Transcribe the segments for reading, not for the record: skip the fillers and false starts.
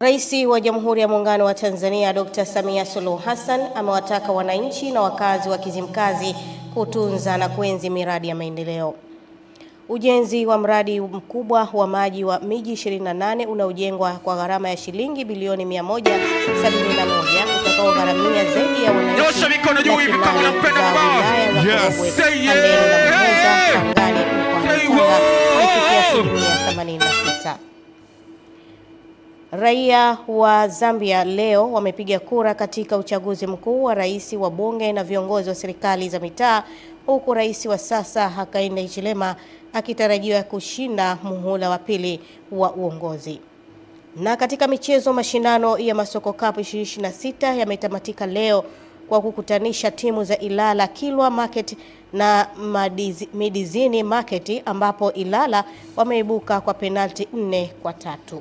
Rais wa Jamhuri ya Muungano wa Tanzania Dr. Samia Suluhu Hassan amewataka wananchi na wakazi wa Kizimkazi kutunza na kuenzi miradi ya maendeleo. Ujenzi wa mradi mkubwa wa maji wa miji 28 unaojengwa kwa gharama ya shilingi bilioni 171 utakaogharamia zaidi ya wananchi wa wilaya za Korogwe, Handeni na Pangani mkoani Tanga umefikia 86%. Raia wa Zambia leo wamepiga kura katika uchaguzi mkuu wa rais, wa bunge na viongozi wa serikali za mitaa, huku rais wa sasa Hakainde Hichilema akitarajiwa kushinda muhula wa pili wa uongozi. Na katika michezo, mashindano ya Masoko Cup 2026 yametamatika leo kwa kukutanisha timu za Ilala Kilwa Market na Midizini Market, ambapo Ilala wameibuka kwa penalti 4-3.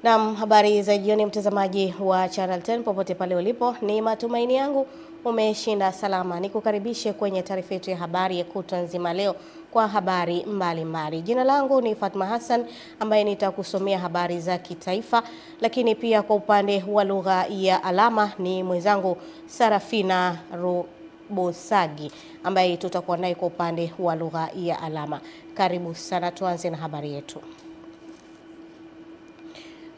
Naam, habari za jioni mtazamaji wa Channel 10 popote pale ulipo, ni matumaini yangu umeshinda salama. Nikukaribishe kwenye taarifa yetu ya habari ya kutwa nzima leo kwa habari mbalimbali. Jina langu ni Fatma Hassan ambaye nitakusomea habari za kitaifa, lakini pia kwa upande wa lugha ya alama ni mwenzangu Sarafina Rubosagi ambaye tutakuwa naye kwa upande wa lugha ya alama. Karibu sana, tuanze na habari yetu.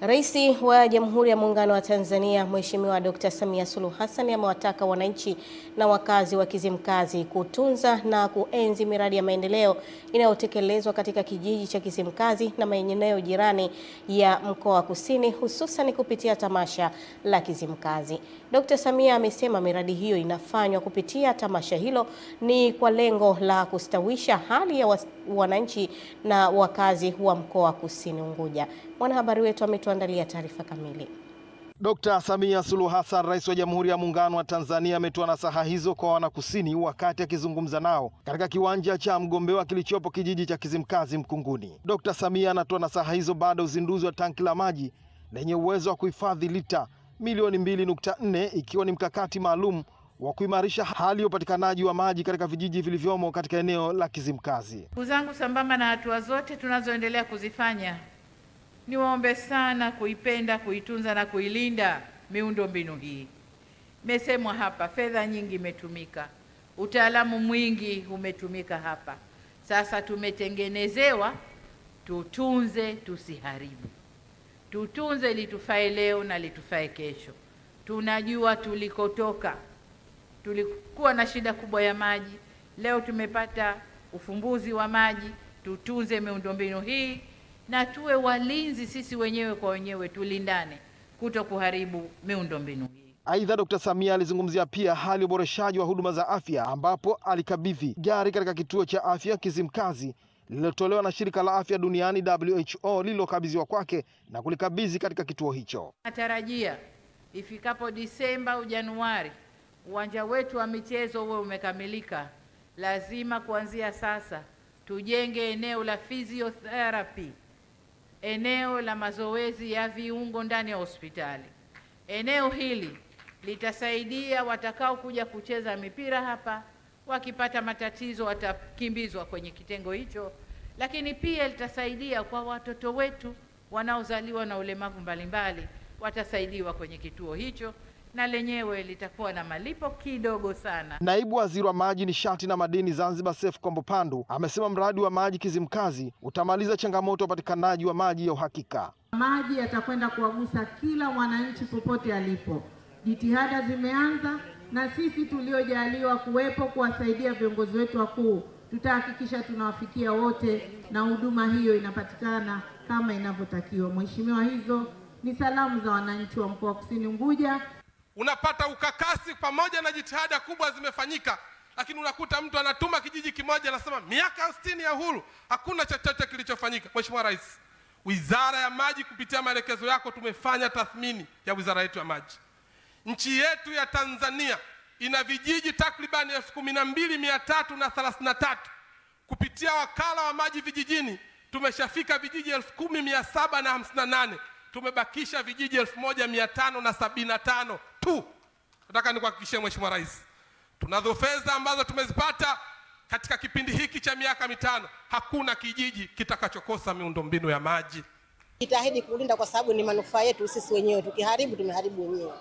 Rais wa Jamhuri ya Muungano wa Tanzania Mheshimiwa Dr. Samia Suluhu Hassan amewataka wananchi na wakazi wa Kizimkazi kutunza na kuenzi miradi ya maendeleo inayotekelezwa katika kijiji cha Kizimkazi na maeneo jirani ya mkoa wa Kusini, hususan kupitia tamasha la Kizimkazi. Dr. Samia amesema miradi hiyo inafanywa kupitia tamasha hilo ni kwa lengo la kustawisha hali ya wananchi na wakazi wa mkoa wa Kusini Unguja. Mwanahabari wetu ametuandalia taarifa kamili. Dr. Samia Suluhu Hassan, Rais wa Jamhuri ya Muungano wa Tanzania, ametoa nasaha hizo kwa wanakusini wakati akizungumza nao katika kiwanja cha Mgombewa kilichopo kijiji cha Kizimkazi Mkunguni. Dr. Samia anatoa nasaha hizo baada ya uzinduzi wa tanki la maji lenye uwezo wa kuhifadhi lita milioni 2.4, ikiwa ni mkakati maalum wa kuimarisha hali ya upatikanaji wa maji katika vijiji vilivyomo katika eneo la Kizimkazi. Ndugu zangu, sambamba na hatua zote tunazoendelea kuzifanya, niwaombe sana kuipenda, kuitunza na kuilinda miundombinu hii. Imesemwa hapa, fedha nyingi imetumika, utaalamu mwingi umetumika hapa. Sasa tumetengenezewa tutunze, tusiharibu. Tutunze litufae leo na litufae kesho. Tunajua tulikotoka. Tulikuwa na shida kubwa ya maji, leo tumepata ufumbuzi wa maji. Tutunze miundombinu hii na tuwe walinzi sisi wenyewe kwa wenyewe, tulindane kuto kuharibu miundombinu hii. Aidha, Dr. Samia alizungumzia pia hali ya uboreshaji wa huduma za afya, ambapo alikabidhi gari katika kituo cha afya Kizimkazi lililotolewa na Shirika la Afya Duniani WHO lililokabidhiwa kwake na kulikabidhi katika kituo hicho. Natarajia ifikapo Disemba au Januari uwanja wetu wa michezo uwe umekamilika. Lazima kuanzia sasa tujenge eneo la physiotherapy, eneo la mazoezi ya viungo ndani ya hospitali. Eneo hili litasaidia watakao kuja kucheza mipira hapa, wakipata matatizo watakimbizwa kwenye kitengo hicho, lakini pia litasaidia kwa watoto wetu wanaozaliwa na ulemavu mbalimbali, watasaidiwa kwenye kituo hicho, na lenyewe litakuwa na malipo kidogo sana. Naibu Waziri wa Maji, Nishati na Madini Zanzibar, Seif Kombo Pandu, amesema mradi wa maji Kizimkazi utamaliza changamoto ya upatikanaji wa maji ya uhakika. Maji yatakwenda kuwagusa kila mwananchi popote alipo. Jitihada zimeanza na sisi tuliojaliwa kuwepo kuwasaidia viongozi wetu wakuu, tutahakikisha tunawafikia wote na huduma hiyo inapatikana kama inavyotakiwa. Mheshimiwa, hizo ni salamu za wananchi wa mkoa wa Kusini Unguja. Unapata ukakasi pamoja na jitihada kubwa zimefanyika, lakini unakuta mtu anatuma kijiji kimoja anasema miaka 60 ya uhuru hakuna chochote kilichofanyika. Mheshimiwa Rais, Wizara ya Maji kupitia maelekezo yako tumefanya tathmini ya wizara yetu ya maji. Nchi yetu ya Tanzania ina vijiji takribani 12,333. Kupitia wakala wa maji vijijini tumeshafika vijiji 10,758. Tumebakisha vijiji 1,575 tu. Nataka nikuhakikishie Mheshimiwa Rais, tunazo fedha ambazo tumezipata katika kipindi hiki cha miaka mitano hakuna kijiji kitakachokosa miundombinu ya maji. Jitahidi kulinda kwa sababu ni manufaa yetu sisi wenyewe. Tukiharibu tumeharibu wenyewe.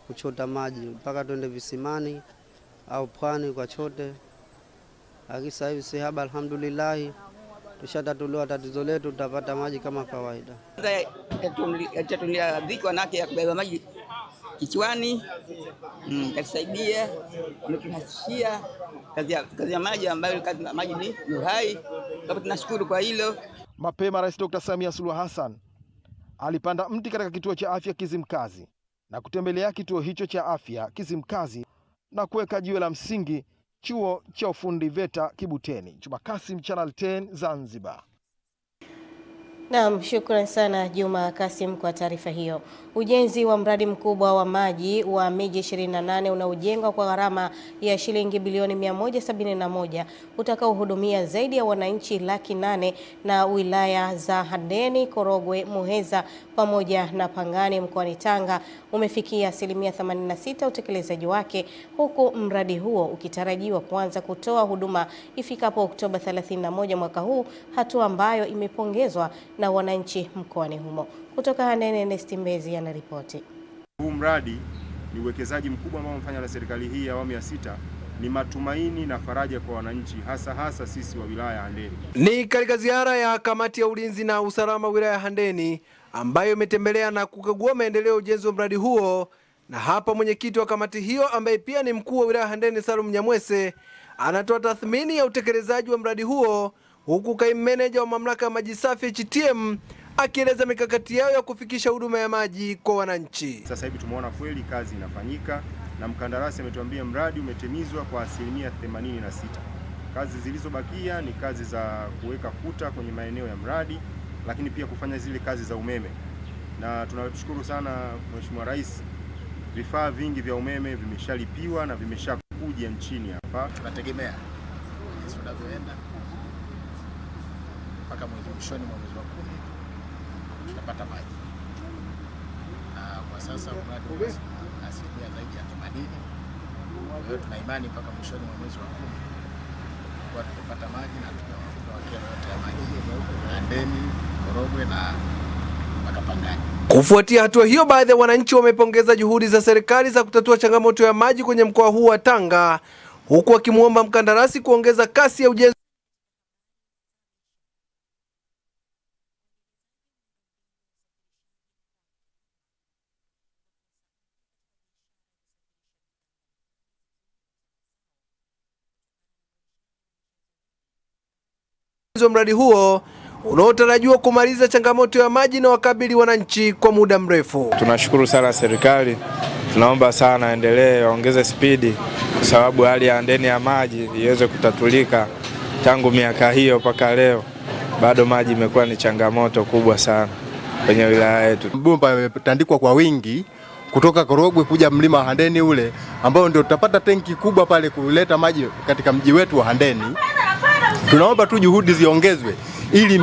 Kuchota maji mpaka twende visimani au pwani kwa chote. Lakini sasa hivi sihaba, alhamdulillah, tushatatuliwa tatizo letu, tutapata maji kama kawaida. Tatulia dhiki wanake ya kubeba maji kichwani, katusaidia, umeturahisishia kazi ya maji ambayo kazi ya maji ni uhai. Tunashukuru kwa hilo. Mapema Rais Dr. Samia Suluhu Hassan alipanda mti katika kituo cha afya Kizimkazi na kutembelea kituo hicho cha afya Kizimkazi na kuweka jiwe la msingi chuo cha ufundi VETA Kibuteni. Juma Kasim, Channel 10, Zanzibar. Naam, shukrani sana Juma Kasim kwa taarifa hiyo. Ujenzi wa mradi mkubwa wa maji wa miji 28 unaojengwa kwa gharama ya shilingi bilioni 171 utakaohudumia zaidi ya wananchi 800,000 na wilaya za Handeni, Korogwe, Muheza pamoja na Pangani mkoani Tanga umefikia asilimia 86 utekelezaji wake, huku mradi huo ukitarajiwa kuanza kutoa huduma ifikapo Oktoba 31 mwaka huu, hatua ambayo imepongezwa na wananchi mkoani humo. Kutoka Handeni, Ernest Mbezi anaripoti. Huu mradi ni uwekezaji mkubwa ambao umefanywa na serikali hii ya awamu ya 6. Ni matumaini na faraja kwa wananchi, hasa sisi wa wilaya ya Handeni. Ni katika ziara ya kamati ya ulinzi na usalama wilaya ya Handeni ambayo imetembelea na kukagua maendeleo ya ujenzi wa mradi huo, na hapa mwenyekiti wa kamati hiyo ambaye pia ni mkuu wa wilaya ya Handeni Salum Nyamwese anatoa tathmini ya utekelezaji wa mradi huo, huku kaimu meneja wa mamlaka ya maji safi HTM akieleza mikakati yao ya kufikisha huduma ya maji kwa wananchi. Sasa hivi tumeona kweli kazi inafanyika na mkandarasi ametuambia mradi umetimizwa kwa asilimia 86. Kazi zilizobakia ni kazi za kuweka kuta kwenye maeneo ya mradi, lakini pia kufanya zile kazi za umeme. Na tunashukuru sana Mheshimiwa Rais, vifaa vingi vya umeme vimeshalipiwa na vimeshakuja nchini hapa. Tunategemea jinsi tunavyoenda mpaka mwishoni mwa mwezi wa 10 tutapata maji. Na kwa sasa mradi una asilimia zaidi ya 80. Kwa hiyo tuna imani mpaka mwishoni mwa mwezi wa 10 kwa tutapata maji na tutawakea yote ya maji Handeni, Korogwe na mpaka Pangani. Kufuatia hatua hiyo, baadhi ya wananchi wamepongeza juhudi za serikali za kutatua changamoto ya maji kwenye mkoa huu wa Tanga, huku wakimuomba mkandarasi kuongeza kasi ya ujenzi wa mradi huo unaotarajiwa kumaliza changamoto ya maji na wakabili wananchi kwa muda mrefu. Tunashukuru sana serikali, tunaomba sana endelee waongeze spidi kwa sababu hali ya Handeni ya maji iweze kutatulika. Tangu miaka hiyo mpaka leo bado maji imekuwa ni changamoto kubwa sana kwenye wilaya yetu. Bomba yametandikwa kwa wingi kutoka Korogwe kuja mlima wa Handeni ule ambao ndio tutapata tenki kubwa pale kuleta maji katika mji wetu wa Handeni. Tunaomba tu juhudi ziongezwe ili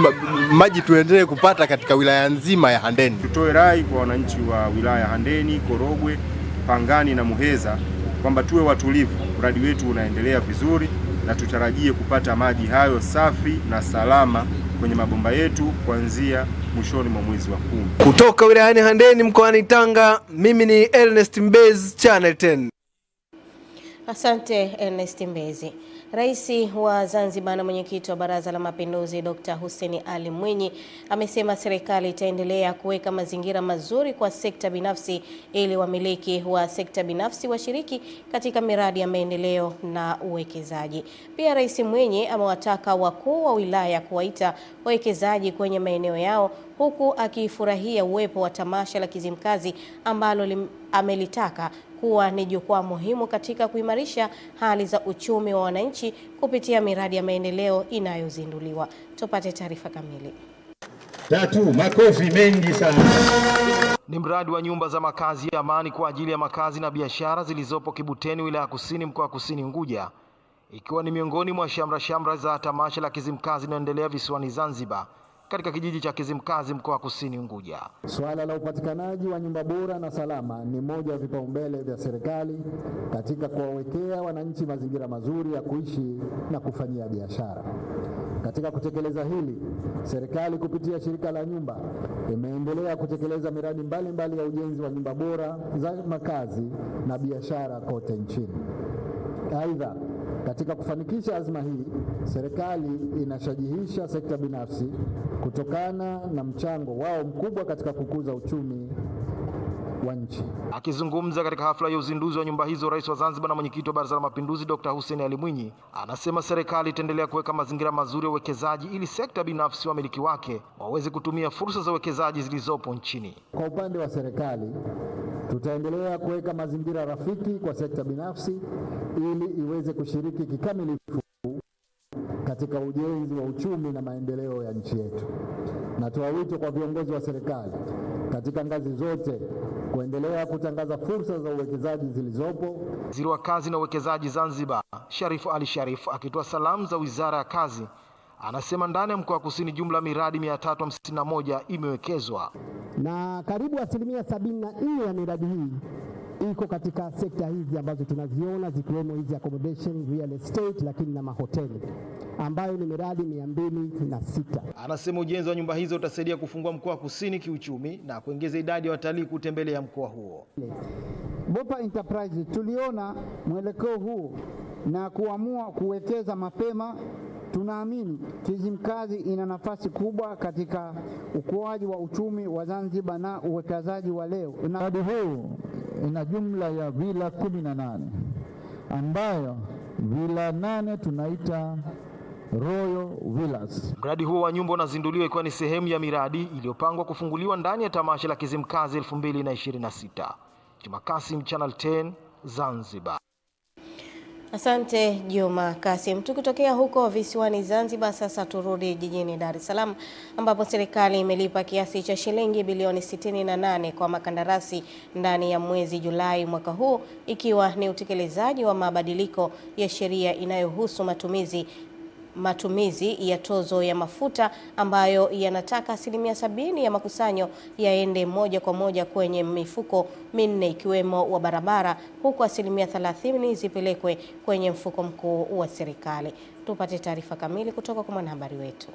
maji tuendelee kupata katika wilaya nzima ya Handeni. Tutoe rai kwa wananchi wa wilaya ya Handeni, Korogwe, Pangani na Muheza kwamba tuwe watulivu. Mradi wetu unaendelea vizuri na tutarajie kupata maji hayo safi na salama kwenye mabomba yetu kuanzia mwishoni mwa mwezi wa 10. Kutoka wilayani Handeni mkoani Tanga, mimi ni Ernest Mbezi, Channel 10. Asante Ernest Mbezi. Rais wa Zanzibar na mwenyekiti wa Baraza la Mapinduzi Dr. Hussein Ali Mwinyi amesema serikali itaendelea kuweka mazingira mazuri kwa sekta binafsi ili wamiliki wa sekta binafsi washiriki katika miradi ya maendeleo na uwekezaji. Pia Rais Mwinyi amewataka wakuu wa wilaya kuwaita wawekezaji kwenye maeneo yao, huku akifurahia uwepo wa tamasha la Kizimkazi ambalo amelitaka kuwa ni jukwaa muhimu katika kuimarisha hali za uchumi wa wananchi kupitia miradi ya maendeleo inayozinduliwa. Tupate taarifa kamili. Makofi mengi sana. Ni mradi wa nyumba za makazi ya amani kwa ajili ya makazi na biashara zilizopo Kibuteni, wilaya Kusini, mkoa wa Kusini Unguja, ikiwa ni miongoni mwa shamra za tamasha la Kizimkazi linaloendelea visiwani Zanzibar, katika kijiji cha Kizimkazi mkoa wa Kusini Unguja. Suala la upatikanaji wa nyumba bora na salama ni moja ya vipaumbele vya serikali katika kuwawekea wananchi mazingira mazuri ya kuishi na kufanyia biashara. Katika kutekeleza hili, serikali kupitia shirika la nyumba imeendelea kutekeleza miradi mbalimbali ya ujenzi wa nyumba bora za makazi na biashara kote nchini. Aidha, katika kufanikisha azma hii, serikali inashajihisha sekta binafsi kutokana na mchango wao mkubwa katika kukuza uchumi wa nchi. Akizungumza katika hafla ya uzinduzi wa nyumba hizo, Rais wa Zanzibar na Mwenyekiti wa Baraza la Mapinduzi Dr. Hussein Ali Mwinyi anasema serikali itaendelea kuweka mazingira mazuri ya uwekezaji ili sekta binafsi wamiliki wake waweze kutumia fursa za uwekezaji zilizopo nchini. Kwa upande wa serikali, tutaendelea kuweka mazingira rafiki kwa sekta binafsi ili iweze kushiriki kikamilifu katika ujenzi wa uchumi na maendeleo ya nchi yetu. Natoa wito kwa viongozi wa serikali katika ngazi zote kuendelea kutangaza fursa za uwekezaji zilizopo. Waziri wa Kazi na Uwekezaji Zanzibar, Sharifu Ali Sharif, akitoa salamu za Wizara ya Kazi, anasema ndani ya mkoa wa Kusini jumla miradi 351 imewekezwa. Na karibu 74% ya miradi hii iko katika sekta hizi ambazo tunaziona zikiwemo hizi accommodation, real estate, lakini na mahoteli ambayo ni miradi 206. Anasema ujenzi wa nyumba hizo utasaidia kufungua mkoa wa Kusini kiuchumi na kuongeza idadi ya watalii kutembelea mkoa huo. Bopa Enterprises tuliona mwelekeo huu na kuamua kuwekeza mapema. Tunaamini Kizimkazi ina nafasi kubwa katika ukuaji wa uchumi wa Zanzibar na uwekezaji wa leo. Mradi huu ina jumla ya vila 18 ambayo vila 8 tunaita Royal Villas. Mradi huo wa nyumba unazinduliwa ikiwa ni sehemu ya miradi iliyopangwa kufunguliwa ndani ya tamasha la Kizimkazi 2026. Juma Kasim, Channel 10, Zanzibar. Asante Juma Kasim. Tukitokea huko visiwani Zanzibar, sasa turudi jijini Dar es Salaam ambapo serikali imelipa kiasi cha shilingi bilioni 68 kwa makandarasi ndani ya mwezi Julai mwaka huu, ikiwa ni utekelezaji wa mabadiliko ya sheria inayohusu matumizi ya tozo ya mafuta ambayo yanataka 70% ya makusanyo yaende moja kwa moja kwenye mifuko minne ikiwemo wa barabara, huku 30% zipelekwe kwenye mfuko mkuu wa serikali. Tupate taarifa kamili kutoka kwa mwanahabari wetu.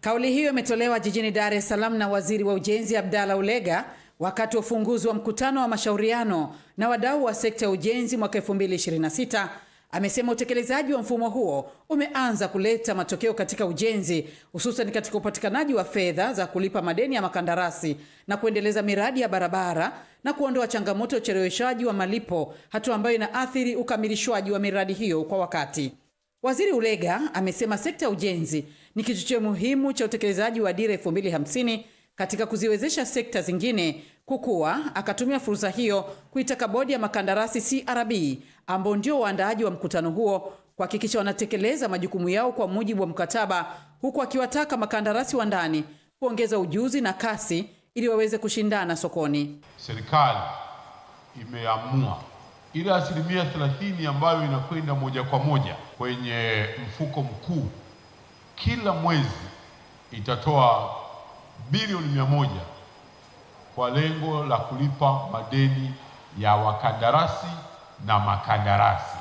Kauli hiyo imetolewa jijini Dar es Salaam na Waziri wa Ujenzi Abdalla Ulega wakati wa ufunguzi wa mkutano wa mashauriano na wadau wa sekta ya ujenzi mwaka 2026. Amesema utekelezaji wa mfumo huo umeanza kuleta matokeo katika ujenzi, hususan katika upatikanaji wa fedha za kulipa madeni ya makandarasi na kuendeleza miradi ya barabara na kuondoa changamoto ya ucheleweshaji wa malipo, hatua ambayo inaathiri ukamilishwaji wa miradi hiyo kwa wakati. Waziri Ulega amesema sekta ya ujenzi ni kichocheo muhimu cha utekelezaji wa Dira 2050 katika kuziwezesha sekta zingine kukua. Akatumia fursa hiyo kuitaka bodi ya makandarasi CRB ambao ndio waandaaji wa mkutano huo kuhakikisha wanatekeleza majukumu yao kwa mujibu wa mkataba, huku akiwataka makandarasi wa ndani kuongeza ujuzi na kasi ili waweze kushindana sokoni. Serikali imeamua ile 30% ambayo inakwenda moja kwa moja kwenye mfuko mkuu, kila mwezi itatoa bilioni 100 kwa lengo la kulipa madeni ya wakandarasi na makandarasi.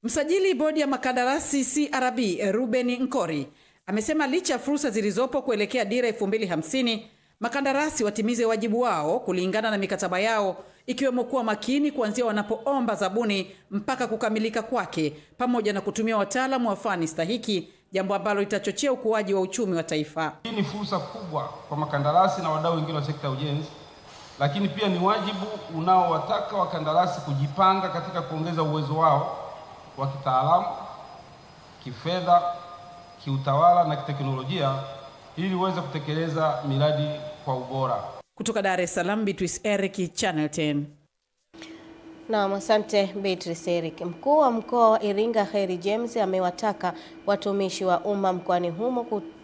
Msajili bodi ya makandarasi CRB Ruben Nkori amesema licha ya fursa zilizopo kuelekea Dira 2050, makandarasi watimize wajibu wao kulingana na mikataba yao, ikiwemo kuwa makini kuanzia wanapoomba zabuni mpaka kukamilika kwake, pamoja na kutumia wataalamu wa fani stahiki, jambo ambalo litachochea ukuaji wa uchumi wa taifa. Hii ni fursa kubwa kwa makandarasi na wadau wengine wa sekta ya ujenzi, lakini pia ni wajibu unaowataka wakandarasi kujipanga katika kuongeza uwezo wao wa kitaalamu, kifedha, kiutawala na kiteknolojia ili uweze kutekeleza miradi kwa ubora. Kutoka Dar es Salaam, Beatrice Eric, Channel 10. Naam, asante Beatrice Eric. Mkuu wa mkoa wa Iringa Kheri James amewataka watumishi wa umma mkoani humo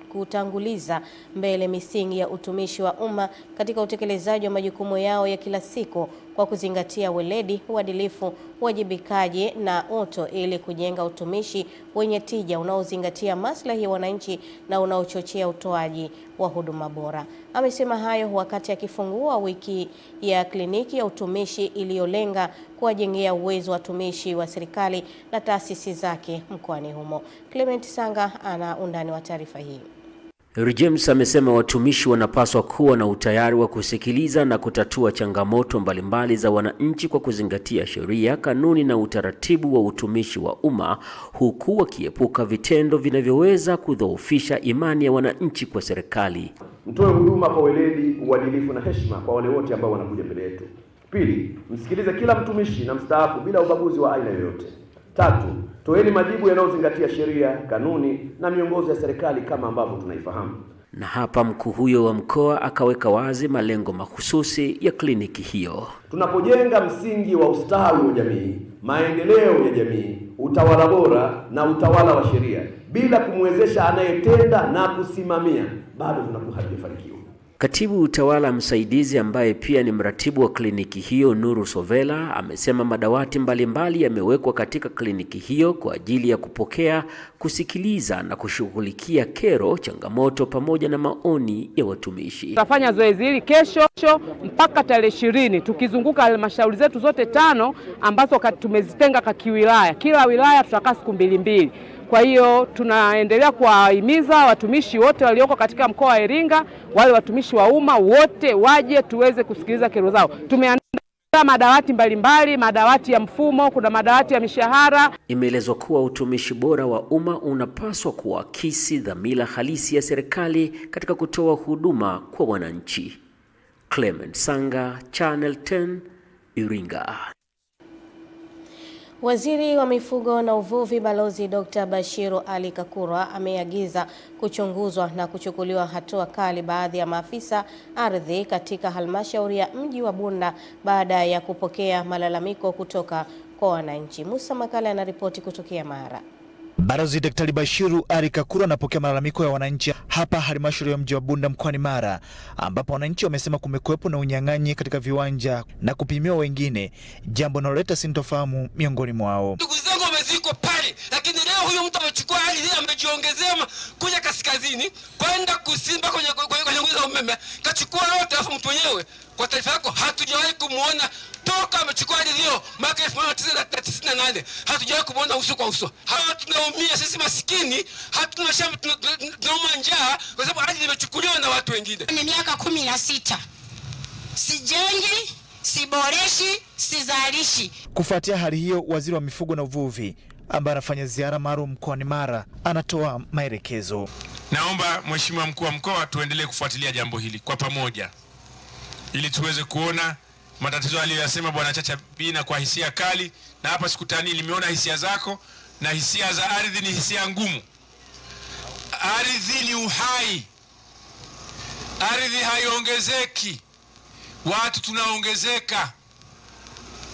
kutanguliza mbele misingi ya utumishi wa umma katika utekelezaji wa majukumu yao ya kila siku, kwa kuzingatia weledi, uadilifu, uwajibikaji na utu ili kujenga utumishi wenye tija unaozingatia maslahi ya wananchi na unaochochea utoaji wa huduma bora. Amesema hayo wakati akifungua wiki ya kliniki ya utumishi iliyolenga kuwajengea uwezo watumishi wa serikali na taasisi zake mkoani humo. Clement Sanga ana undani wa taarifa hii. James amesema watumishi wanapaswa kuwa na utayari wa kusikiliza na kutatua changamoto mbalimbali za wananchi kwa kuzingatia sheria, kanuni na utaratibu wa utumishi wa umma, huku wakiepuka vitendo vinavyoweza kudhoofisha imani ya wananchi kwa serikali. Mtoe huduma kwa weledi, uadilifu na heshima kwa wale wote ambao wanakuja mbele yetu. Pili, msikilize kila mtumishi na mstaafu bila ubaguzi wa aina yoyote. Tatu, toeni majibu yanayozingatia sheria, kanuni na miongozo ya serikali kama ambavyo tunaifahamu. Na hapa mkuu huyo wa mkoa akaweka wazi malengo mahususi ya kliniki hiyo. Tunapojenga msingi wa ustawi wa jamii, maendeleo ya jamii, utawala bora na utawala wa sheria bila kumwezesha anayetenda na kusimamia, bado tunakuwa hatujafanikiwa. Katibu utawala msaidizi ambaye pia ni mratibu wa kliniki hiyo, Nuru Sovela, amesema madawati mbalimbali yamewekwa katika kliniki hiyo kwa ajili ya kupokea, kusikiliza na kushughulikia kero, changamoto pamoja na maoni ya watumishi. Tutafanya zoezi hili kesho mpaka tarehe 20 tukizunguka halmashauri zetu zote 5 ambazo tumezitenga kwa kiwilaya. Kila wilaya tutakaa siku 2. Kwa hiyo tunaendelea kuwahimiza watumishi wote walioko katika mkoa wa Iringa, wale watumishi wa umma wote waje tuweze kusikiliza kero zao. Tumeandaa madawati mbalimbali, madawati ya mfumo, kuna madawati ya mishahara. Imeelezwa kuwa utumishi bora wa umma unapaswa kuakisi dhamira halisi ya serikali katika kutoa huduma kwa wananchi. Clement Sanga, Channel 10, Iringa. Waziri wa Mifugo na Uvuvi Balozi Dr. Bashiru Ali Kakurwa ameagiza kuchunguzwa na kuchukuliwa hatua kali baadhi ya maafisa ardhi katika halmashauri ya mji wa Bunda baada ya kupokea malalamiko kutoka kwa wananchi. Musa Makala anaripoti kutokea Mara. Balozi Daktari Bashiru Ali Kakurwa anapokea malalamiko ya wananchi hapa halmashauri ya mji wa Bunda mkoani Mara, ambapo wananchi wamesema kumekuwepo na unyang'anyi katika viwanja na kupimiwa wengine, jambo linaloleta sintofahamu miongoni mwao. Ndugu zangu wameziko pale, lakini leo huyo mtu amechukua hali ile, amejiongezea kuja kaskazini kwenda kusimba kwenye nguzo za umeme, kachukua yote, alafu mtu mwenyewe kwa taarifa yako hatujawahi kumuona toka amechukua hali hiyo mwaka 1998, hatujawahi kumuona uso kwa uso. Hawa tunaumia sisi maskini, hatuna shamba, tunauma njaa kwa sababu ardhi imechukuliwa na watu wengine. Ni miaka 16. Sijengi, siboreshi, sizalishi. Kufuatia hali hiyo, waziri wa Mifugo na Uvuvi ambaye anafanya ziara maalum mkoani Mara anatoa maelekezo. Naomba Mheshimiwa Mkuu wa Mkoa tuendelee kufuatilia jambo hili kwa pamoja ili tuweze kuona matatizo aliyosema Bwana Chacha Bina kwa hisia kali, na hapa sikutani nimeona hisia zako, na hisia za ardhi ni hisia ngumu. Ardhi ni uhai. Ardhi haiongezeki. Watu tunaongezeka.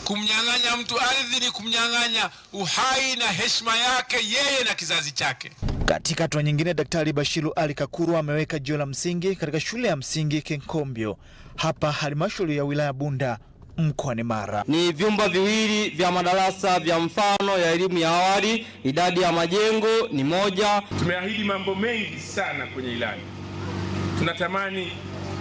Kumnyang'anya mtu ardhi ni kumnyang'anya uhai na heshima yake yeye na kizazi chake. Katika hatua nyingine, Daktari Bashiru Ali Kakurwa ameweka jiwe la msingi katika shule ya msingi Kenkombyo hapa halmashauri ya wilaya Bunda mkoani Mara. Ni vyumba viwili vya madarasa vya mfano ya elimu ya awali, idadi ya majengo ni 1. Tumeahidi mambo mengi sana kwenye ilani. Tunatamani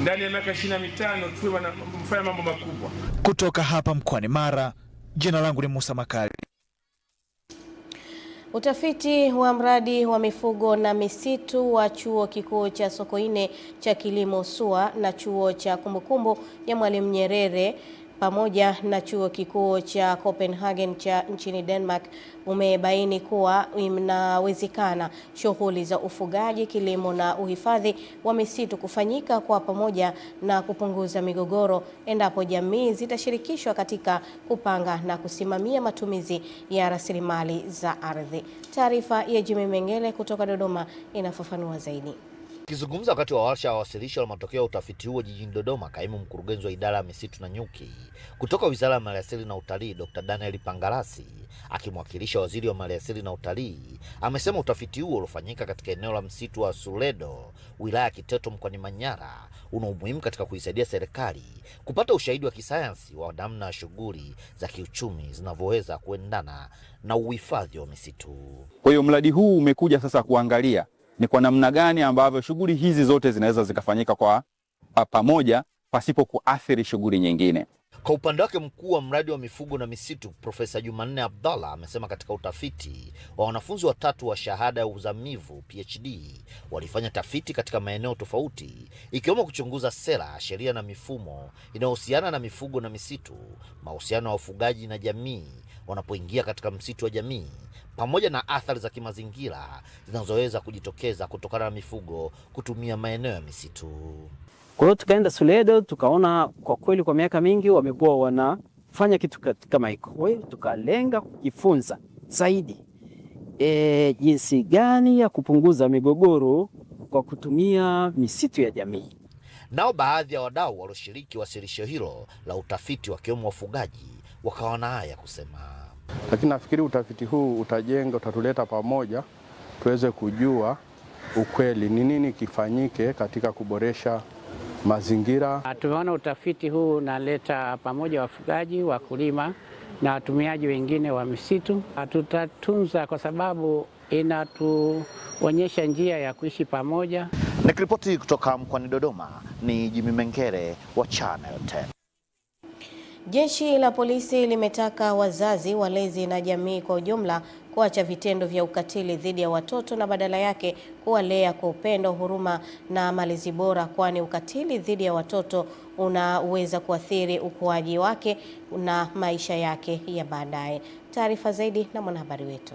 ndani ya miaka 25 tuwe mfanya mambo makubwa. Kutoka hapa mkoani Mara, jina langu ni Musa Makali. Utafiti wa mradi wa mifugo na misitu wa Chuo Kikuu cha Sokoine cha Kilimo SUA na Chuo cha Kumbukumbu ya Mwalimu Nyerere pamoja na Chuo Kikuu cha Copenhagen cha nchini Denmark umebaini kuwa inawezekana shughuli za ufugaji, kilimo na uhifadhi wa misitu kufanyika kwa pamoja na kupunguza migogoro endapo jamii zitashirikishwa katika kupanga na kusimamia matumizi ya rasilimali za ardhi. Taarifa ya Jimmy Mengele kutoka Dodoma inafafanua zaidi. Akizungumza wakati wa warsha ya wasilisho la matokeo ya utafiti huo jijini Dodoma, kaimu mkurugenzi wa idara ya misitu na nyuki kutoka Wizara ya Maliasili na Utalii, Dr. Daniel Pangalasi, akimwakilisha waziri wa Maliasili na Utalii, amesema utafiti huo uliofanyika katika eneo la msitu wa Suledo, wilaya ya Kiteto mkoani Manyara, una umuhimu katika kuisaidia serikali kupata ushahidi wa kisayansi wa namna ya shughuli za kiuchumi zinavyoweza kuendana na uhifadhi wa misitu. Kwa hiyo mradi huu umekuja sasa kuangalia ni kwa namna gani ambavyo shughuli hizi zote zinaweza zikafanyika kwa pamoja pasipo kuathiri shughuli nyingine. Kwa upande wake, mkuu wa mradi wa mifugo na misitu Profesa Jumanne Abdallah amesema katika utafiti wa wanafunzi watatu wa shahada ya uzamivu PhD walifanya tafiti katika maeneo tofauti, ikiwemo kuchunguza sera, sheria na mifumo inayohusiana na mifugo na misitu, mahusiano ya wafugaji na jamii wanapoingia katika msitu wa jamii, pamoja na athari za kimazingira zinazoweza kujitokeza kutokana na mifugo kutumia maeneo ya misitu. Kwa hiyo tukaenda Suledo, tukaona kwa kweli kwa miaka mingi wamekuwa wanafanya kitu kama hiko. Kwa hiyo tukalenga kujifunza zaidi jinsi gani ya kupunguza migogoro kwa kutumia misitu ya jamii. Nao baadhi ya wadau walioshiriki wasilisho hilo la utafiti wakiwemo wafugaji wakawa na haya kusema. Lakini nafikiri utafiti huu utatuleta pamoja tuweze kujua ukweli ni nini kifanyike katika kuboresha mazingira. Tumeona utafiti huu unaleta pamoja wafugaji, wakulima na watumiaji wengine wa misitu. Tutatunza kwa sababu inatuonyesha njia ya kuishi pamoja. Nikiripoti kutoka mkoani Dodoma, ni Jimmy Mengere wa Channel 10. Jeshi la polisi limetaka wazazi, walezi na jamii kwa ujumla kuacha vitendo vya ukatili dhidi ya watoto na badala yake kuwalea kwa upendo, huruma na malezi bora, kwani ukatili dhidi ya watoto unaweza kuathiri ukuaji wake na maisha yake ya baadaye. Taarifa zaidi na mwanahabari wetu.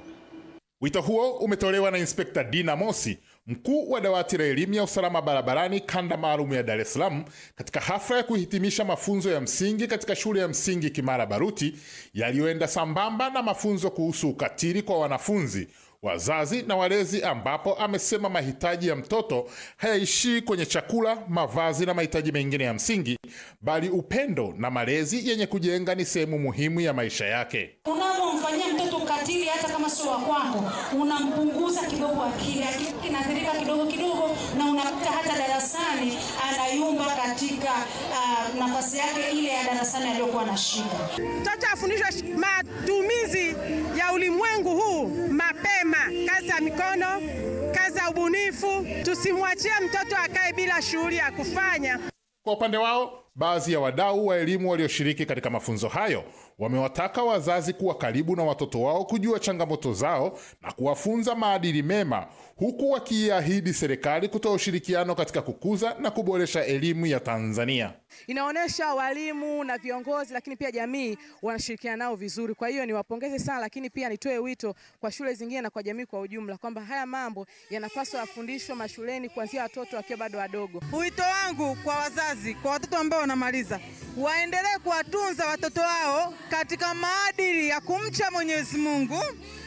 Wito huo umetolewa na Inspekta Dina Mosi, mkuu wa dawati la elimu ya usalama barabarani kanda maalum ya Dar es Salaam, katika hafla ya kuhitimisha mafunzo ya msingi katika shule ya msingi Kimara Baruti yaliyoenda sambamba na mafunzo kuhusu ukatili kwa wanafunzi, wazazi na walezi, ambapo amesema mahitaji ya mtoto hayaishii kwenye chakula, mavazi na mahitaji mengine ya msingi, bali upendo na malezi yenye kujenga ni sehemu muhimu ya maisha yake. Unapomfanyia mtoto ukatili, hata kama sio wa kwako, unampunguza kidogo akili, kinaathirika kidogo kidogo, na unakuta hata darasani anayumba katika nafasi yake ile ya darasani aliyokuwa na shida. Mtoto afundishwe matumizi ya ulimwengu huu mapema, kazi ya mikono, kazi ya ubunifu. Tusimwachie mtoto akae bila shughuli ya kufanya. Kwa upande wao, baadhi ya wadau wa elimu walioshiriki katika mafunzo hayo wamewataka wazazi kuwa karibu na watoto wao, kujua changamoto zao na kuwafunza maadili mema, huku wakiahidi serikali kutoa ushirikiano katika kukuza na kuboresha elimu ya Tanzania. Inaonesha walimu na viongozi, lakini pia jamii wanashirikiana nao vizuri. Kwa hiyo niwapongeze sana, lakini pia nitoe wito kwa shule zingine na kwa jamii kwa ujumla kwamba haya mambo yanapaswa yafundishwe mashuleni kuanzia watoto wakiwa bado wadogo. Wito wangu kwa wazazi, kwa watoto ambao wanamaliza, waendelee kuwatunza watoto wao katika maadili ya kumcha Mwenyezi Mungu.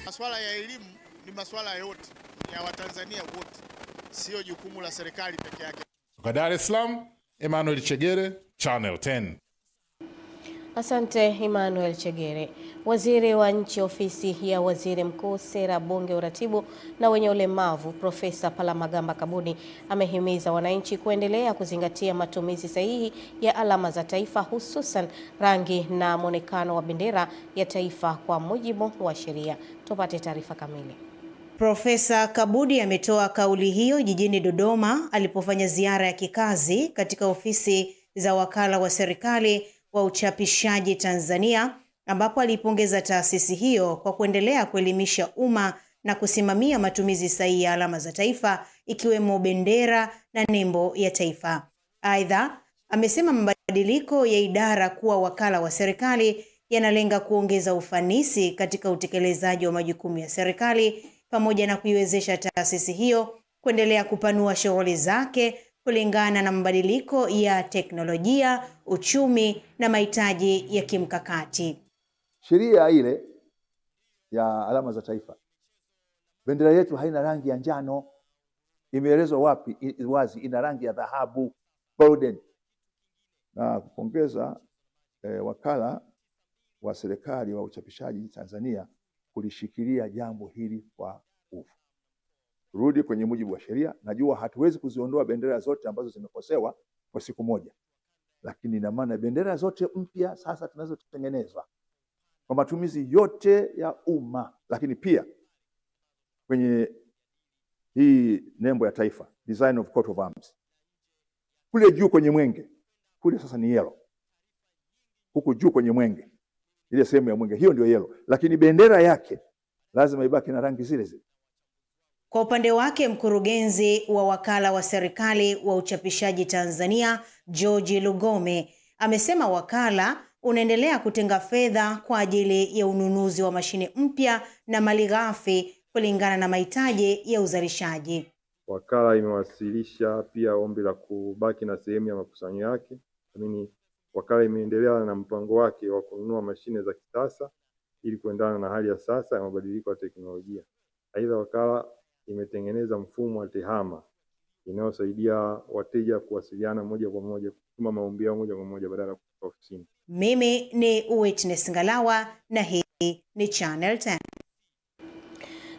Masuala ya elimu ni masuala yote ya Watanzania wote, sio jukumu la serikali peke yake. Kutoka Dar es Salaam, Emmanuel Chegere, Channel 10. Asante Emmanuel Chegere. Waziri wa Nchi Ofisi ya Waziri Mkuu, Sera, Bunge, Uratibu na wenye ulemavu, Profesa Palamagamba Kabudi amehimiza wananchi kuendelea kuzingatia matumizi sahihi ya alama za taifa, hususan rangi na muonekano wa bendera ya taifa kwa mujibu wa sheria. Tupate taarifa kamili. Profesa Kabudi ametoa kauli hiyo jijini Dodoma alipofanya ziara ya kikazi katika ofisi za wakala wa serikali wa uchapishaji Tanzania, ambapo alipongeza taasisi hiyo kwa kuendelea kuelimisha umma na kusimamia matumizi sahihi ya alama za taifa ikiwemo bendera na nembo ya taifa. Aidha, amesema mabadiliko ya idara kuwa wakala wa serikali yanalenga kuongeza ufanisi katika utekelezaji wa majukumu ya serikali pamoja na kuiwezesha taasisi hiyo kuendelea kupanua shughuli zake kulingana na mabadiliko ya teknolojia, uchumi na mahitaji ya kimkakati. Sheria ile ya alama za taifa, bendera yetu haina rangi ya njano, imeelezwa wapi wazi, ina rangi ya dhahabu golden. Na kupongeza wakala wa serikali wa uchapishaji Tanzania kulishikilia jambo hili kwa nguvu. Rudi kwenye mujibu wa sheria. Najua hatuwezi kuziondoa bendera zote ambazo zimekosewa kwa siku moja, lakini ina maana bendera zote mpya sasa tunazotengenezwa kwa matumizi yote ya umma. Lakini pia kwenye hii nembo ya taifa, design of coat of arms, kule juu kwenye mwenge kule sasa ni yellow, huku juu kwenye mwenge, ile sehemu ya mwenge hiyo ndio yellow, lakini bendera yake lazima ibaki na rangi zile zile. Kwa upande wake, mkurugenzi wa wakala wa serikali wa uchapishaji Tanzania, George Lugome, amesema wakala unaendelea kutenga fedha kwa ajili ya ununuzi wa mashine mpya na malighafi kulingana na mahitaji ya uzalishaji. Wakala imewasilisha pia ombi la kubaki na sehemu ya makusanyo yake. Wakala imeendelea na mpango wake wa kununua mashine za kisasa ili kuendana na hali ya sasa ya mabadiliko ya teknolojia. Aidha, wakala imetengeneza mfumo wa tehama inayosaidia wateja kuwasiliana moja kwa moja, kutuma maombi yao moja kwa moja badala ya kutoka ofisini. Mimi ni Witness Ngalawa na hii ni Channel 10.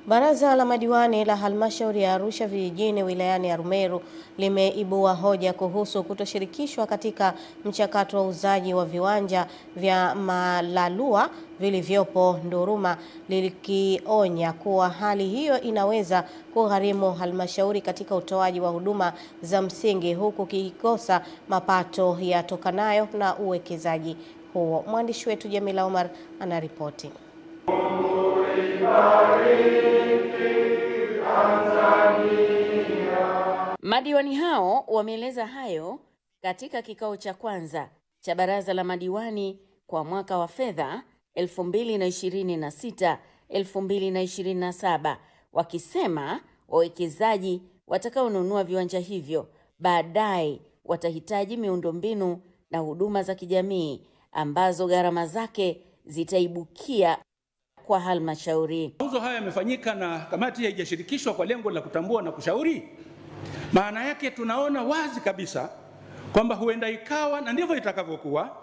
Baraza la madiwani la halmashauri ya Arusha vijijini wilayani Arumeru limeibua hoja kuhusu kutoshirikishwa katika mchakato wa uzaji wa viwanja vya malalua vilivyopo Nduruma, likionya kuwa hali hiyo inaweza kugharimu halmashauri katika utoaji wa huduma za msingi huku kikosa mapato yatokanayo na uwekezaji huo. Mwandishi wetu Jamila Omar anaripoti. Madiwani hao wameeleza hayo katika kikao cha kwanza cha baraza la madiwani kwa mwaka wa fedha 2026-2027, wakisema wawekezaji watakaonunua viwanja hivyo baadaye watahitaji miundombinu na huduma za kijamii ambazo gharama zake zitaibukia kwa halmashauri. Mauzo haya yamefanyika na kamati haijashirikishwa kwa lengo la kutambua na kushauri. Maana yake tunaona wazi kabisa kwamba huenda ikawa na ndivyo itakavyokuwa,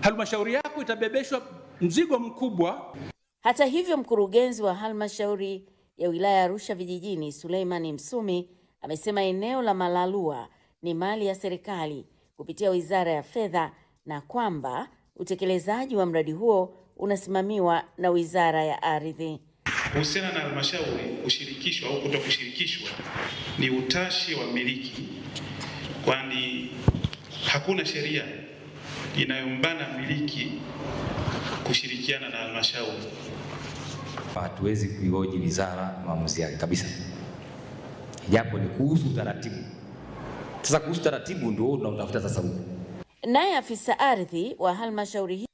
halmashauri yako itabebeshwa mzigo mkubwa. Hata hivyo, mkurugenzi wa halmashauri ya wilaya ya Arusha vijijini Suleiman Msumi amesema eneo la malalua ni mali ya serikali kupitia Wizara ya Fedha na kwamba utekelezaji wa mradi huo unasimamiwa na Wizara ya Ardhi. Kuhusiana na halmashauri kushirikishwa au kutokushirikishwa ni utashi wa mmiliki, kwani hakuna sheria inayombana mmiliki kushirikiana na halmashauri. Hatuwezi kuihoji wizara maamuzi yake kabisa, japo ni kuhusu utaratibu. Sasa kuhusu utaratibu ndio tunatafuta sasa huko. Naye afisa ardhi wa halmashauri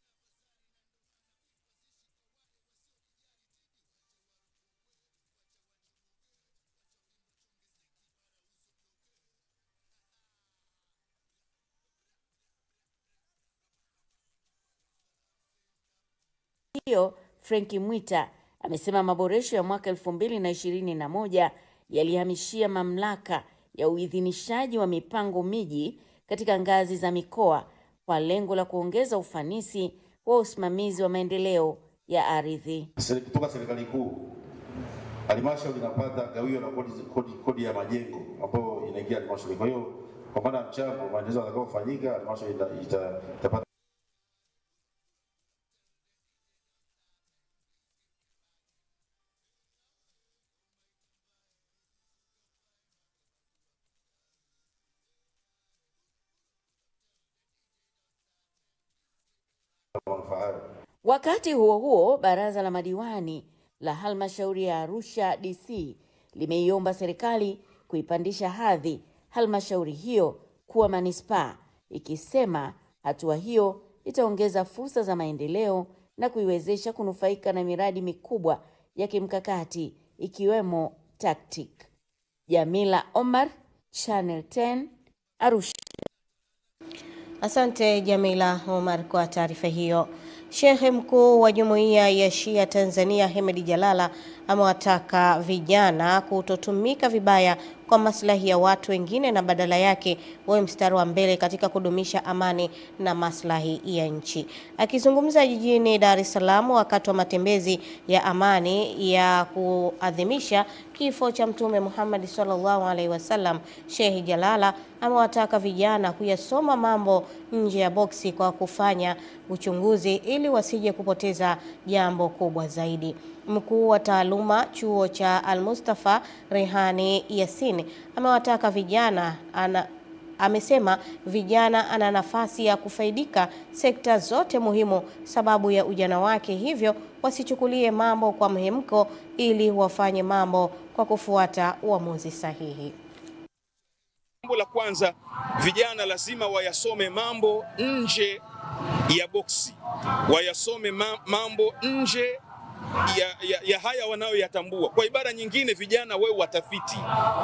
hiyo Franki Mwita amesema maboresho ya mwaka 2021 yalihamishia mamlaka ya uidhinishaji wa mipango miji katika ngazi za mikoa kwa lengo la kuongeza ufanisi wa usimamizi wa maendeleo ya ardhi. Kutoka serikali kuu, halmashauri inapata gawio na kodi ya majengo ambayo inaingia halmashauri. Kwa hiyo kwa maana mchango maendeleo yatakayofanyika halmashauri itapata. Wakati huo huo, baraza la madiwani la halmashauri ya Arusha DC limeiomba serikali kuipandisha hadhi halmashauri hiyo kuwa manispaa, ikisema hatua hiyo itaongeza fursa za maendeleo na kuiwezesha kunufaika na miradi mikubwa ya kimkakati ikiwemo TACTIC. Jamila Omar, Channel 10, Arusha. Asante Jamila Omar kwa taarifa hiyo. Shehe mkuu wa Jumuiya ya Shia Tanzania Hemedi Jalala amewataka vijana kutotumika vibaya kwa maslahi ya watu wengine na badala yake wawe mstari wa mbele katika kudumisha amani na maslahi ya nchi. Akizungumza jijini Dar es Salaam wakati wa matembezi ya amani ya kuadhimisha kifo cha Mtume Muhammad sallallahu alaihi wasallam, Sheikh Jalala amewataka vijana kuyasoma mambo nje ya boksi kwa kufanya uchunguzi ili wasije kupoteza jambo kubwa zaidi. Mkuu wa taaluma chuo cha Al-Mustafa Rehani Yasin amewataka vijana amesema vijana ana nafasi ya kufaidika sekta zote muhimu sababu ya ujana wake, hivyo wasichukulie mambo kwa mhemko ili wafanye mambo kwa kufuata uamuzi sahihi. Jambo la kwanza, vijana lazima wayasome mambo nje ya boksi, wayasome mambo nje ya haya wanayoyatambua. Kwa ibara nyingine, vijana wewe watafiti,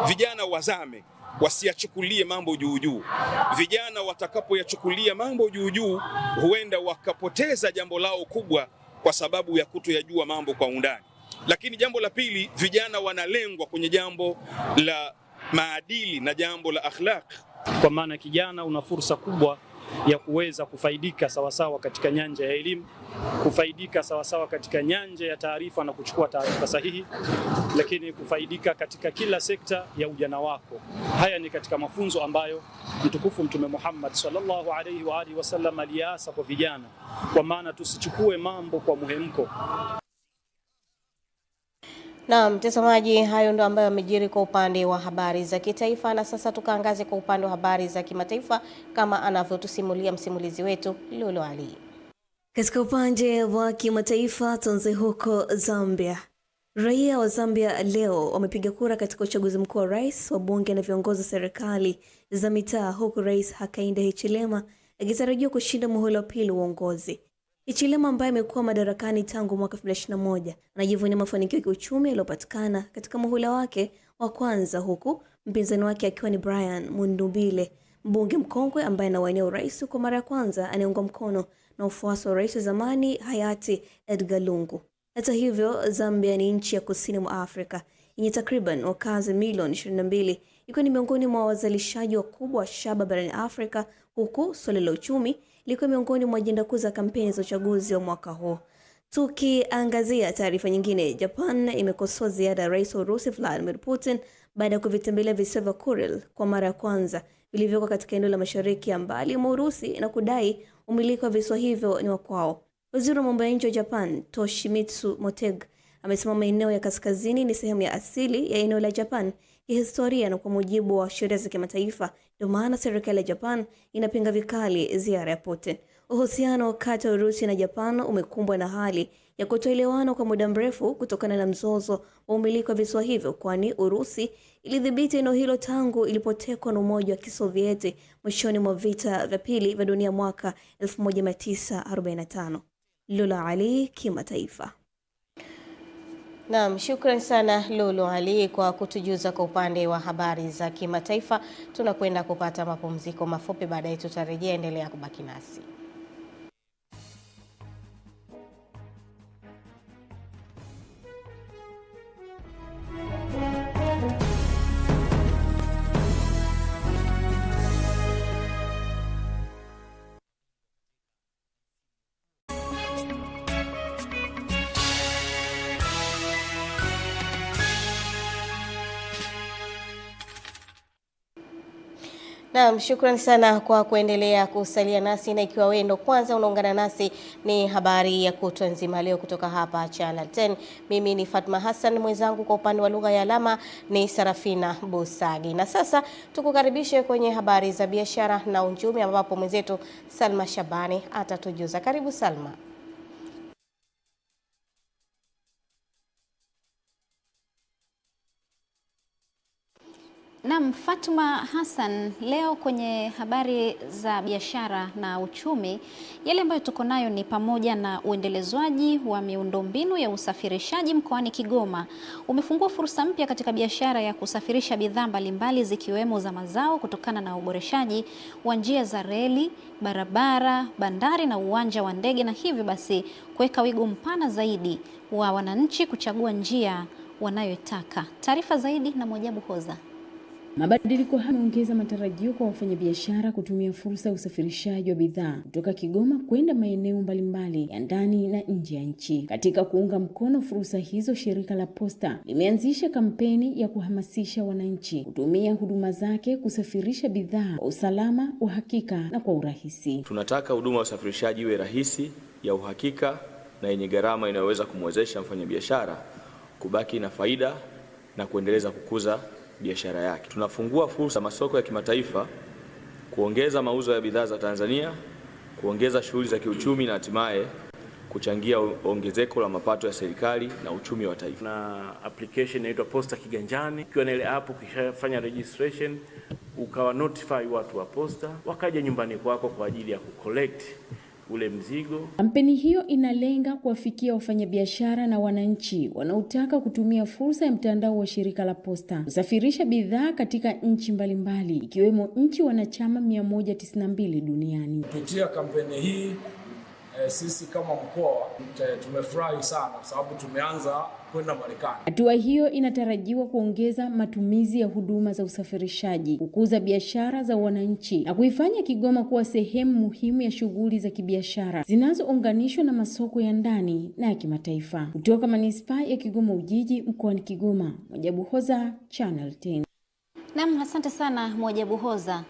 vijana wazame, wasiyachukulie mambo juu juu. Vijana watakapoyachukulia mambo juu juu, huenda wakapoteza jambo lao kubwa kwa sababu ya kutoyajua mambo kwa undani. Lakini jambo la pili, vijana wanalengwa kwenye jambo la maadili na jambo la akhlaq. Kwa maana kijana una fursa kubwa ya kuweza kufaidika sawasawa katika nyanja ya elimu, kufaidika sawasawa katika nyanja ya taarifa na kuchukua taarifa sahihi, lakini kufaidika katika kila sekta ya ujana wako. Haya ni katika mafunzo ambayo mtukufu Mtume Muhammad sallallahu alaihi wa alihi wasallam aliasa kwa vijana, kwa maana tusichukue mambo kwa muhemko. Na mtazamaji, hayo ndo ambayo yamejiri kwa upande wa habari za kitaifa, na sasa tukaangaze kwa upande wa habari za kimataifa kama anavyotusimulia msimulizi wetu Lulu Ali. Katika upande wa kimataifa, tuanze huko Zambia. Raia wa Zambia leo wamepiga kura katika uchaguzi mkuu wa rais, wa bunge na viongozi wa serikali za mitaa, huku Rais Hakainde Hichilema akitarajiwa kushinda muhula wa pili uongozi. Hichilema ambaye amekuwa madarakani tangu mwaka 2021 anajivunia mafanikio ya kiuchumi yaliyopatikana katika muhula wake wa kwanza, huku mpinzani wake akiwa ni Brian Mundubile, mbunge mkongwe ambaye anawania urais kwa mara ya kwanza, anayeungwa mkono na ufuasi wa rais wa zamani hayati Edgar Lungu. Hata hivyo, Zambia ni nchi ya kusini mwa Afrika yenye takriban wakazi milioni 22, ikiwa ni miongoni mwa wazalishaji wakubwa wa shaba barani Afrika, huku swala la uchumi liko miongoni mwa ajenda kuu za kampeni za uchaguzi wa mwaka huu. Tukiangazia taarifa nyingine, Japan imekosoa ziara ya Rais wa Urusi Vladimir Putin baada ya kuvitembelea visiwa vya Kuril kwa mara ya kwanza vilivyoko katika eneo la mashariki ya mbali mwa Urusi na kudai umiliki wa visiwa hivyo ni wa kwao. Waziri wa mambo ya nje wa Japan, Toshimitsu Motegi, amesema maeneo ya kaskazini ni sehemu ya asili ya eneo la Japan kihistoria na kwa mujibu wa sheria za kimataifa. Ndio maana serikali ya Japan inapinga vikali ziara ya Putin. Uhusiano kati ya Urusi na Japan umekumbwa na hali ya kutoelewana kwa muda mrefu kutokana na mzozo wa umiliki wa visiwa hivyo, kwani Urusi ilidhibiti eneo hilo tangu ilipotekwa na Umoja wa Kisovieti mwishoni mwa vita vya pili vya dunia mwaka 1945. Lula Ali, kimataifa. Naam, shukrani sana Lulu Ali kwa kutujuza kwa upande wa habari za kimataifa. Tunakwenda kupata mapumziko mafupi, baadaye tutarejea. Endelea kubaki nasi. Naam, shukrani sana kwa kuendelea kusalia nasi, na ikiwa wewe ndo kwanza unaungana nasi, ni habari ya kutwa nzima leo kutoka hapa Channel 10. Mimi ni Fatma Hassan, mwenzangu kwa upande wa lugha ya alama ni Sarafina Busagi. Na sasa tukukaribishe kwenye habari za biashara na uchumi, ambapo mwenzetu Salma Shabani atatujuza. Karibu Salma. Naam, Fatma Hassan, leo kwenye habari za biashara na uchumi, yale ambayo tuko nayo ni pamoja na uendelezwaji wa miundombinu ya usafirishaji mkoani Kigoma. Umefungua fursa mpya katika biashara ya kusafirisha bidhaa mbalimbali zikiwemo za mazao kutokana na uboreshaji wa njia za reli, barabara, bandari na uwanja wa ndege, na hivyo basi kuweka wigo mpana zaidi wa wananchi kuchagua njia wanayotaka. Taarifa zaidi na Mwajabu Hoza. Mabadiliko haya yameongeza matarajio kwa wafanyabiashara kutumia fursa ya usafirishaji wa bidhaa kutoka Kigoma kwenda maeneo mbalimbali ya ndani na nje ya nchi. Katika kuunga mkono fursa hizo, shirika la Posta limeanzisha kampeni ya kuhamasisha wananchi kutumia huduma zake kusafirisha bidhaa kwa usalama, uhakika na kwa urahisi. Tunataka huduma ya usafirishaji iwe rahisi, ya uhakika na yenye gharama inayoweza kumwezesha mfanyabiashara kubaki na faida na kuendeleza kukuza biashara yake. Tunafungua fursa masoko ya kimataifa, kuongeza mauzo ya bidhaa za Tanzania, kuongeza shughuli za kiuchumi na hatimaye kuchangia ongezeko la mapato ya serikali na uchumi wa taifa. Na application inaitwa Posta Kiganjani. Ukiwa na ile app, ukishafanya registration, ukawa notify watu wa Posta, wakaja nyumbani kwako kwa ajili ya kucollect ule mzigo. Kampeni hiyo inalenga kuwafikia wafanyabiashara na wananchi wanaotaka kutumia fursa ya mtandao wa shirika la Posta kusafirisha bidhaa katika nchi mbalimbali ikiwemo nchi wanachama 192 duniani. Kupitia kampeni hii sisi kama mkoa tumefurahi sana kwa sababu tumeanza kwenda Marekani. Hatua hiyo inatarajiwa kuongeza matumizi ya huduma za usafirishaji, kukuza biashara za wananchi na kuifanya Kigoma kuwa sehemu muhimu ya shughuli za kibiashara zinazounganishwa na masoko ya ndani na ya kimataifa. Kutoka Manispaa ya Kigoma Ujiji mkoani Kigoma, Mwajabu Hoza, Channel 10. Naam, asante sana Mwajabu Hoza.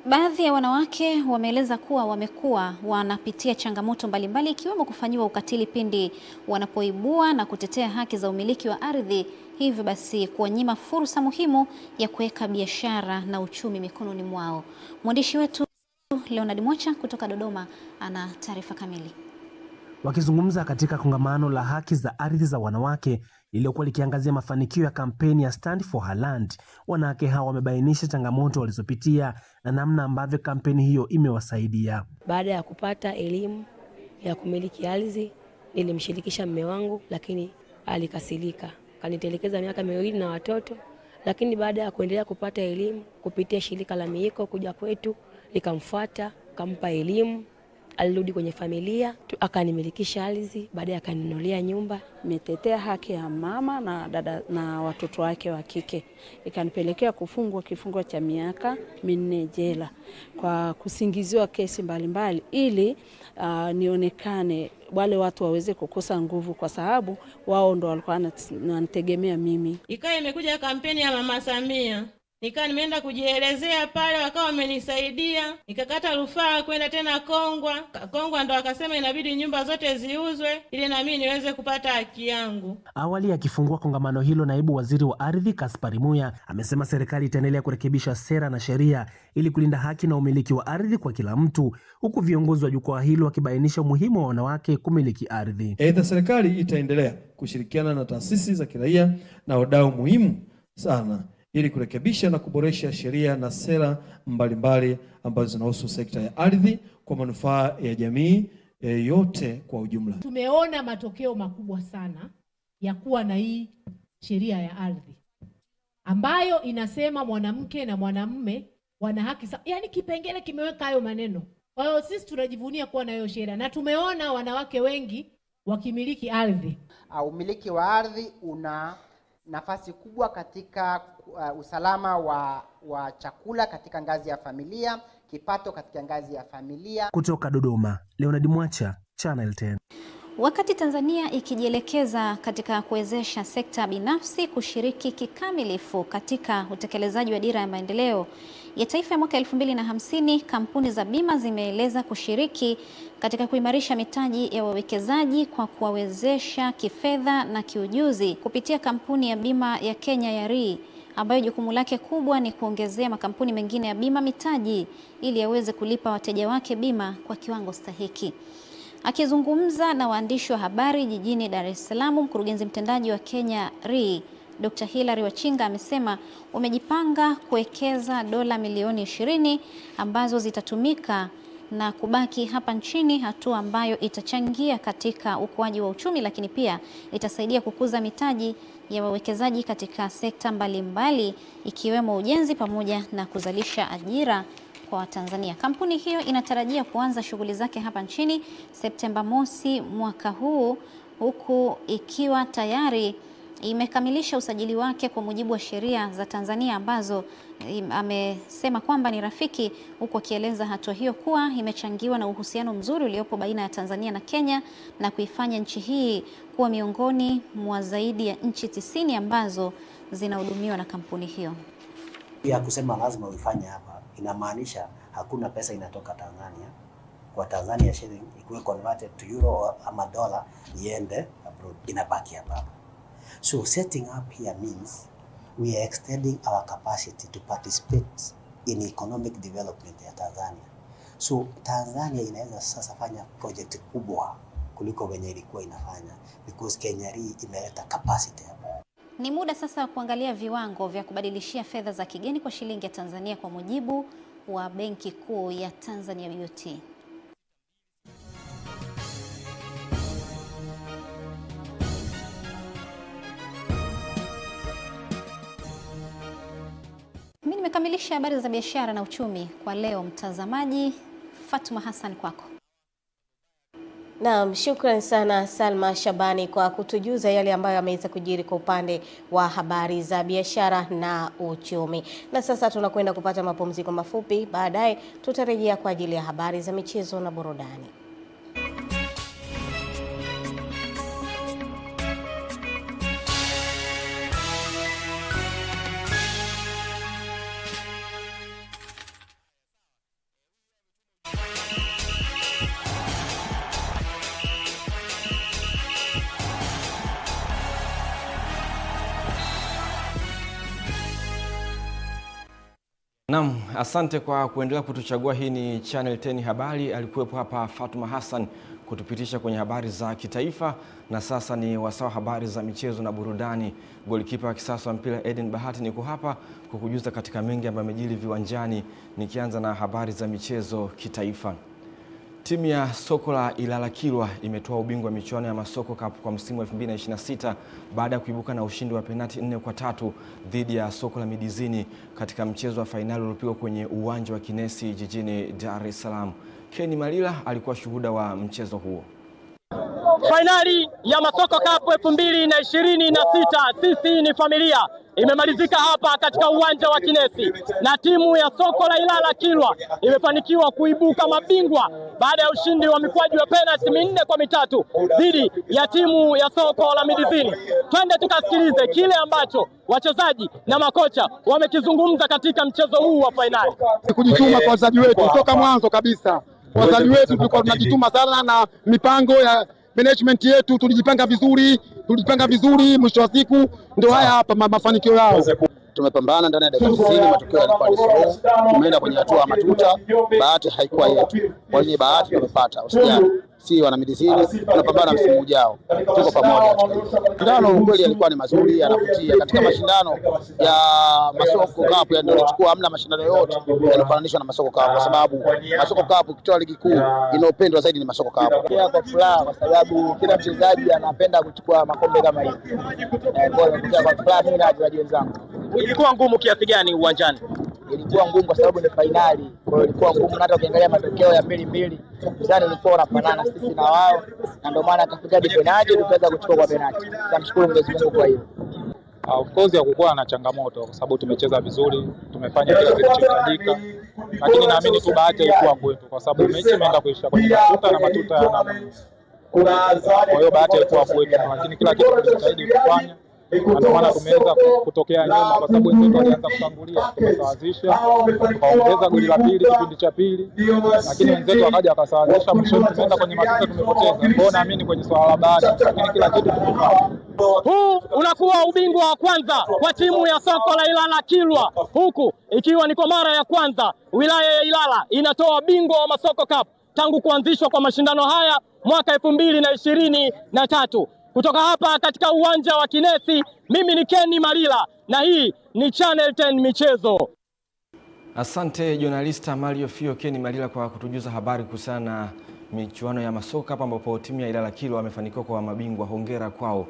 Baadhi ya wanawake wameeleza kuwa wamekuwa wanapitia changamoto mbalimbali ikiwemo kufanyiwa ukatili pindi wanapoibua na kutetea haki za umiliki wa ardhi, hivyo basi kuwanyima fursa muhimu ya kuweka biashara na uchumi mikononi mwao. Mwandishi wetu Leonard Mwacha kutoka Dodoma ana taarifa kamili. Wakizungumza katika kongamano la haki za ardhi za wanawake lililokuwa likiangazia mafanikio ya kampeni ya Stand for Her Land, wanawake hao wamebainisha changamoto walizopitia na namna ambavyo kampeni hiyo imewasaidia. Baada ya kupata elimu ya kumiliki ardhi, nilimshirikisha mume wangu, lakini alikasirika. Kanitelekeza miaka 2 na watoto, lakini baada ya kuendelea kupata elimu kupitia shirika la miiko kuja kwetu, nikamfuata, kampa elimu. Alirudi kwenye familia, akanimilikisha ardhi, baadaye akaninunulia nyumba. Nimetetea haki ya mama na dada na watoto wake wa kike. Ikanipelekea kufungwa kifungo cha miaka 4 jela kwa kusingiziwa kesi mbalimbali ili nionekane wale watu waweze kukosa nguvu kwa sababu wao ndo walikuwa wananitegemea mimi. Ikawa imekuja kampeni ya Mama Samia. Nikaa nimeenda kujielezea pale, wakawa wamenisaidia, nikakata rufaa kwenda tena Kongwa ndo akasema inabidi nyumba zote ziuzwe ili na mimi niweze kupata haki yangu. Awali akifungua kongamano hilo, naibu waziri wa ardhi Kaspari Muya amesema serikali itaendelea kurekebisha sera na sheria ili kulinda haki na umiliki wa ardhi kwa kila mtu, huku viongozi wa jukwaa hilo wakibainisha umuhimu wa wanawake kumiliki ardhi. Aidha, serikali itaendelea kushirikiana na taasisi za kiraia na wadau muhimu sana ili kurekebisha na kuboresha sheria na sera mbalimbali ambazo zinahusu sekta ya ardhi kwa manufaa ya jamii yote kwa ujumla. Tumeona matokeo makubwa sana ya kuwa na hii sheria ya ardhi ambayo inasema mwanamke na mwanamume wana haki, yaani kipengele kimeweka hayo maneno. Kwa hiyo sisi tunajivunia kuwa na hiyo sheria na tumeona wanawake wengi wakimiliki ardhi. Umiliki wa ardhi una nafasi kubwa katika usalama wa chakula katika ngazi ya familia, kipato katika ngazi ya familia. Kutoka Dodoma, Leonard Mwacha, Channel 10. Wakati Tanzania ikijielekeza katika kuwezesha sekta binafsi kushiriki kikamilifu katika utekelezaji wa dira ya maendeleo ya taifa ya mwaka 2050, kampuni za bima zimeeleza kushiriki katika kuimarisha mitaji ya wawekezaji kwa kuwawezesha kifedha na kiujuzi kupitia kampuni ya bima ya Kenya ya REA, ambayo jukumu lake kubwa ni kuongezea makampuni mengine ya bima mitaji ili yaweze kulipa wateja wake bima kwa kiwango stahiki. Akizungumza na waandishi wa habari jijini Dar es Salaam, mkurugenzi mtendaji wa Kenya REA Dr. Hilary Wachinga amesema wamejipanga kuwekeza dola milioni 20 ambazo zitatumika na kubaki hapa nchini, hatua ambayo itachangia katika ukuaji wa uchumi, lakini pia itasaidia kukuza mitaji ya wawekezaji katika sekta mbalimbali ikiwemo ujenzi pamoja na kuzalisha ajira kwa Watanzania. Kampuni hiyo inatarajia kuanza shughuli zake hapa nchini Septemba mosi mwaka huu, huku ikiwa tayari imekamilisha usajili wake kwa mujibu wa sheria za Tanzania ambazo amesema kwamba ni rafiki, huku akieleza hatua hiyo kuwa imechangiwa na uhusiano mzuri uliopo baina ya Tanzania na Kenya na kuifanya nchi hii kuwa miongoni mwa zaidi ya nchi 90 ambazo zinahudumiwa na kampuni hiyo. Ya kusema lazima uifanye hapa inamaanisha hakuna pesa inatoka Tanzania kwa Tanzania shilling ikuwe converted to euro ama dollar iende abroad, inabaki hapa. So setting up here means we are extending our capacity to participate in economic development ya Tanzania. So Tanzania inaweza sasa fanya project kubwa kuliko venye ilikuwa inafanya because Kenya imeleta capacity hapa. Ni muda sasa wa kuangalia viwango vya kubadilishia fedha za kigeni kwa shilingi ya Tanzania kwa mujibu wa Benki Kuu ya Tanzania BOT. Mimi nimekamilisha habari za biashara na uchumi kwa leo, mtazamaji. Fatuma Hassan, kwako. Naam, shukrani sana Salma Shabani kwa kutujuza yale ambayo yameweza kujiri kwa upande wa habari za biashara na uchumi. Na sasa tunakwenda kupata mapumziko mafupi, baadaye tutarejea kwa ajili ya habari za michezo na burudani. Naam, asante kwa kuendelea kutuchagua. Hii ni Channel 10 Habari. Alikuwepo hapa Fatuma Hassan kutupitisha kwenye habari za kitaifa, na sasa ni wasawa habari za michezo na burudani. Golikipa wa kisasa wa mpira Eden Bahati niko hapa kukujuza katika mengi ambayo yamejiri viwanjani, nikianza na habari za michezo kitaifa. Timu ya Soko la Ilala Kilwa imetoa ubingwa michuano ya Masoko Cup kwa msimu wa 2026 baada ya kuibuka na ushindi wa penalti 4-3 dhidi ya Soko la Midizini katika mchezo wa fainali uliopigwa kwenye uwanja wa Kinesi jijini Dar es Salaam. Kenny Malila alikuwa shuhuda wa mchezo huo. Fainali ya Masoko Cup 2026 sisi ni familia imemalizika hapa katika uwanja wa Kinesi, na timu ya Soko la Ilala Kilwa imefanikiwa kuibuka mabingwa baada ya ushindi wa mikwaju ya penalti 4-3 dhidi ya timu ya Soko la Midizini. Twende tukasikilize kile ambacho wachezaji na makocha wamekizungumza katika mchezo huu wa fainali. Kujituma kwa wachezaji wetu toka mwanzo kabisa. Wachezaji wetu tulikuwa tunajituma sana na mipango ya management yetu, tulijipanga vizuri, mwisho wa siku ndio haya hapa mafanikio yao. Tumepambana ndani ya dakika 90, matokeo yalikuwa ni suluhu. Tumeenda kwenye hatua ya matuta, bahati haikuwa yetu. Kwa hiyo bahati tumepata. Usijali. Si wana Midizini, tunapambana msimu ujao. Tuko pamoja. Mashindano kweli yalikuwa ni mazuri, yanavutia. Katika mashindano ya Masoko Cup yanachukua hamna mashindano yote yanafananishwa na Masoko Cup, kwa sababu Masoko Cup ukitoa ligi kuu inaopendwa zaidi ni Masoko Cup. Kwa furaha kwa sababu kila mchezaji anapenda kuchukua makombe kama hivi. Kwa furaha mimi na wachezaji wenzangu. Ilikuwa ngumu kiasi gani uwanjani? Ilikuwa ngumu kwa sababu ni fainali. Kwa hiyo ilikuwa ngumu, hata ukiangalia matokeo ya 2-2 mzani ulikuwa unafanana sisi na wao, na ndio maana akafika penalti tukaweza kuchukua kwa penalti. Tunamshukuru Mwenyezi Mungu kwa hiyo. Of course hakukuwa na changamoto kwa sababu tumecheza vizuri, tumefanya kile kilichohitajika, lakini naamini tu bahati ilikuwa kwetu kwa sababu mechi imeenda kuisha kwenye matuta na matuta yana. Kwa hiyo bahati ilikuwa kwetu, lakini kila kitu tulijitahidi kufanya. Ndio maana tumeweza kutokea nyuma kwa sababu wenzetu walianza kutangulia, tukasawazisha, tukaongeza goli la pili kipindi cha pili, lakini wenzetu wakaja wakasawazisha, mwisho tumeenda kwenye matuta tumepoteza. Kwa hiyo naamini kwenye swala la bahati, lakini kila kitu tumefanya. Huu unakuwa ubingwa wa kwanza kwa timu ya Soko la Ilala Kilwa, huku ikiwa ni kwa mara ya kwanza wilaya ya Ilala inatoa bingwa wa Masoko Cup tangu kuanzishwa kwa mashindano haya mwaka 2023. Kutoka hapa katika uwanja wa Kinesi, mimi ni Kenny Malila na hii ni Channel 10 Michezo. Asante journalista Mario Fio Kenny Malila kwa kutujuza habari kuhusiana na michuano ya Masoko Cup ambapo timu ya Ilala Kilwa wamefanikiwa kwa mabingwa. Hongera kwao.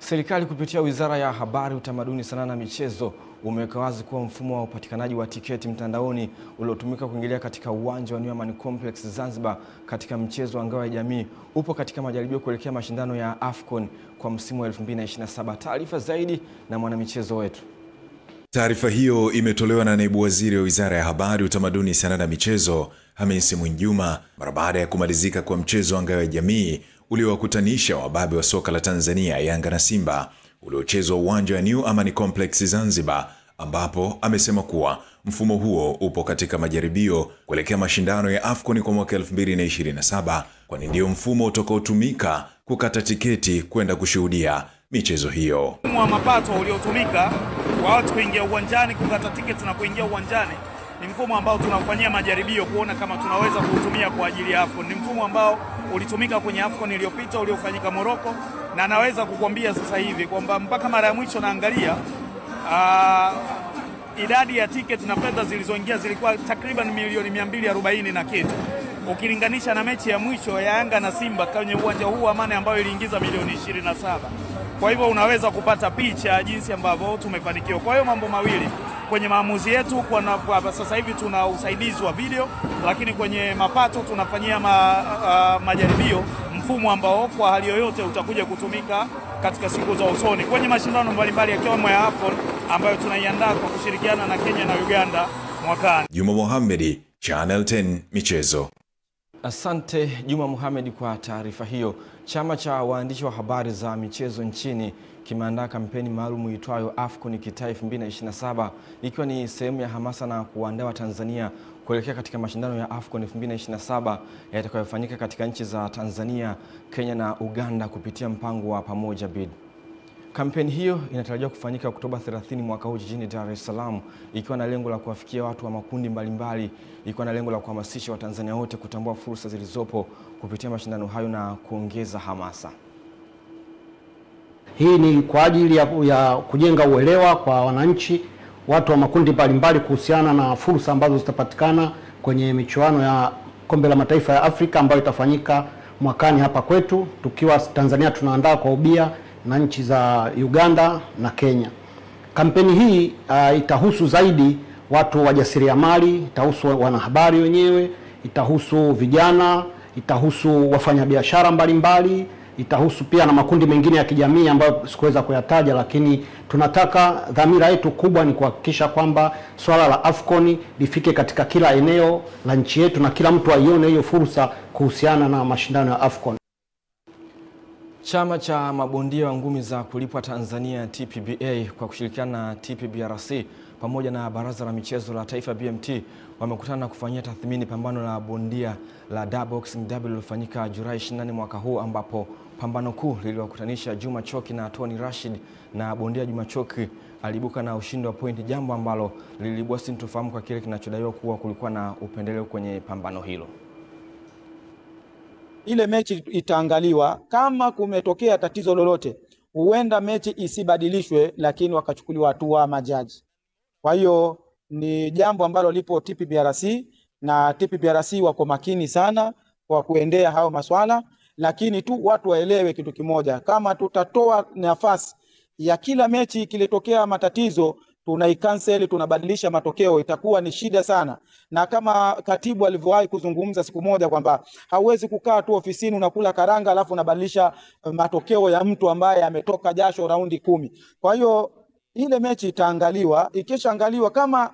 Serikali kupitia Wizara ya Habari, Utamaduni, Sanaa na Michezo umeweka wazi kuwa mfumo wa upatikanaji wa tiketi mtandaoni uliotumika kuingilia katika uwanja wa New Amaan Complex Zanzibar katika mchezo wa ngao ya jamii upo katika majaribio kuelekea mashindano ya AFCON kwa msimu wa 2027. Taarifa zaidi na mwanamichezo wetu. Taarifa hiyo imetolewa na Naibu Waziri wa Wizara ya Habari, Utamaduni, Sanaa na Michezo, Hamisi Mwinjuma, mara baada ya kumalizika kwa mchezo wa ngao ya jamii uliowakutanisha wababe wa soka la Tanzania Yanga na Simba uliochezwa uwanja wa New Amaan Complex Zanzibar, ambapo amesema kuwa mfumo huo upo katika majaribio kuelekea mashindano ya AFCON kwa mwaka 2027, kwani ndio mfumo utakaotumika kukata tiketi kwenda kushuhudia michezo hiyo. Mfumo wa mapato uliotumika kwa watu kuingia uwanjani, kukata tiketi na kuingia uwanjani ni mfumo ambao tunafanyia majaribio kuona kama tunaweza kuutumia kwa ajili ya AFCON. Ni mfumo ambao ulitumika kwenye AFCON iliyopita uliofanyika Morocco, na naweza kukwambia sasa hivi kwamba mpaka mara ya mwisho naangalia idadi ya tiketi na fedha zilizoingia zilikuwa takriban milioni 240 na kitu, ukilinganisha na mechi ya mwisho ya Yanga na Simba kwenye uwanja huu Amani ambayo iliingiza milioni 27. Kwa hivyo unaweza kupata picha jinsi ambavyo tumefanikiwa. Kwa hiyo mambo mawili kwenye maamuzi yetu, kwa sasa hivi tuna usaidizi wa video, lakini kwenye mapato tunafanyia majaribio mfumo ambao kwa hali yoyote utakuja kutumika katika siku za usoni kwenye mashindano mbalimbali yakiwemo ya AFCON ambayo tunaiandaa kwa kushirikiana na Kenya na Uganda mwakani. Juma Mohamed, Channel 10 Michezo. Asante Juma Mohamed kwa taarifa hiyo. Chama cha waandishi wa habari za michezo nchini kimeandaa kampeni maalum iitwayo AFCON Kitaa 2027 ikiwa ni sehemu ya hamasa na kuandaa Tanzania kuelekea katika mashindano ya AFCON 2027 yatakayofanyika katika nchi za Tanzania, Kenya na Uganda kupitia mpango wa Pamoja Bid. Kampeni hiyo inatarajiwa kufanyika Oktoba 30 mwaka huu jijini Dar es Salaam, ikiwa na lengo la kuwafikia watu wa makundi mbalimbali, ikiwa na lengo la kuhamasisha Watanzania wote kutambua fursa zilizopo kupitia mashindano hayo na kuongeza hamasa. Hii ni kwa ajili ya kujenga uelewa kwa wananchi, watu wa makundi mbalimbali kuhusiana na fursa ambazo zitapatikana kwenye michuano ya Kombe la Mataifa ya Afrika ambayo itafanyika mwakani hapa kwetu, tukiwa Tanzania tunaandaa kwa ubia na nchi za Uganda na Kenya. Kampeni hii itahusu zaidi watu wajasiriamali, itahusu wanahabari wenyewe, itahusu vijana, itahusu wafanyabiashara mbalimbali, itahusu pia na makundi mengine ya kijamii ambayo sikuweza kuyataja, lakini tunataka, dhamira yetu kubwa ni kuhakikisha kwamba swala la AFCON lifike katika kila eneo la nchi yetu na kila mtu aione hiyo fursa kuhusiana na mashindano ya AFCON. Chama cha mabondia wa ngumi za kulipwa Tanzania TPBA kwa kushirikiana na TPBRC pamoja na Baraza la Michezo la Taifa BMT wamekutana na kufanyia tathmini pambano la bondia la Boxing Derby lililofanyika Julai 24 mwaka huu, ambapo pambano kuu liliwakutanisha Juma Choki na Tony Rashid, na bondia Juma Choki aliibuka na ushindi wa pointi, jambo ambalo lilibua sintofahamu kwa kile kinachodaiwa kuwa kulikuwa na upendeleo kwenye pambano hilo. Ile mechi itaangaliwa, kama kumetokea tatizo lolote huenda mechi isibadilishwe, lakini wakachukuliwa hatua majaji. Kwa hiyo ni jambo ambalo lipo TPBRC, na TPBRC wako makini sana kwa kuendea hao maswala, lakini tu watu waelewe kitu kimoja, kama tutatoa nafasi ya kila mechi kilitokea matatizo tunaikanseli, tunabadilisha matokeo, itakuwa ni shida sana. Na kama katibu alivyowahi kuzungumza siku moja kwamba hauwezi kukaa tu ofisini unakula karanga alafu unabadilisha matokeo ya mtu ambaye ametoka jasho raundi 10. Kwa hiyo ile mechi itaangaliwa, ikishaangaliwa kama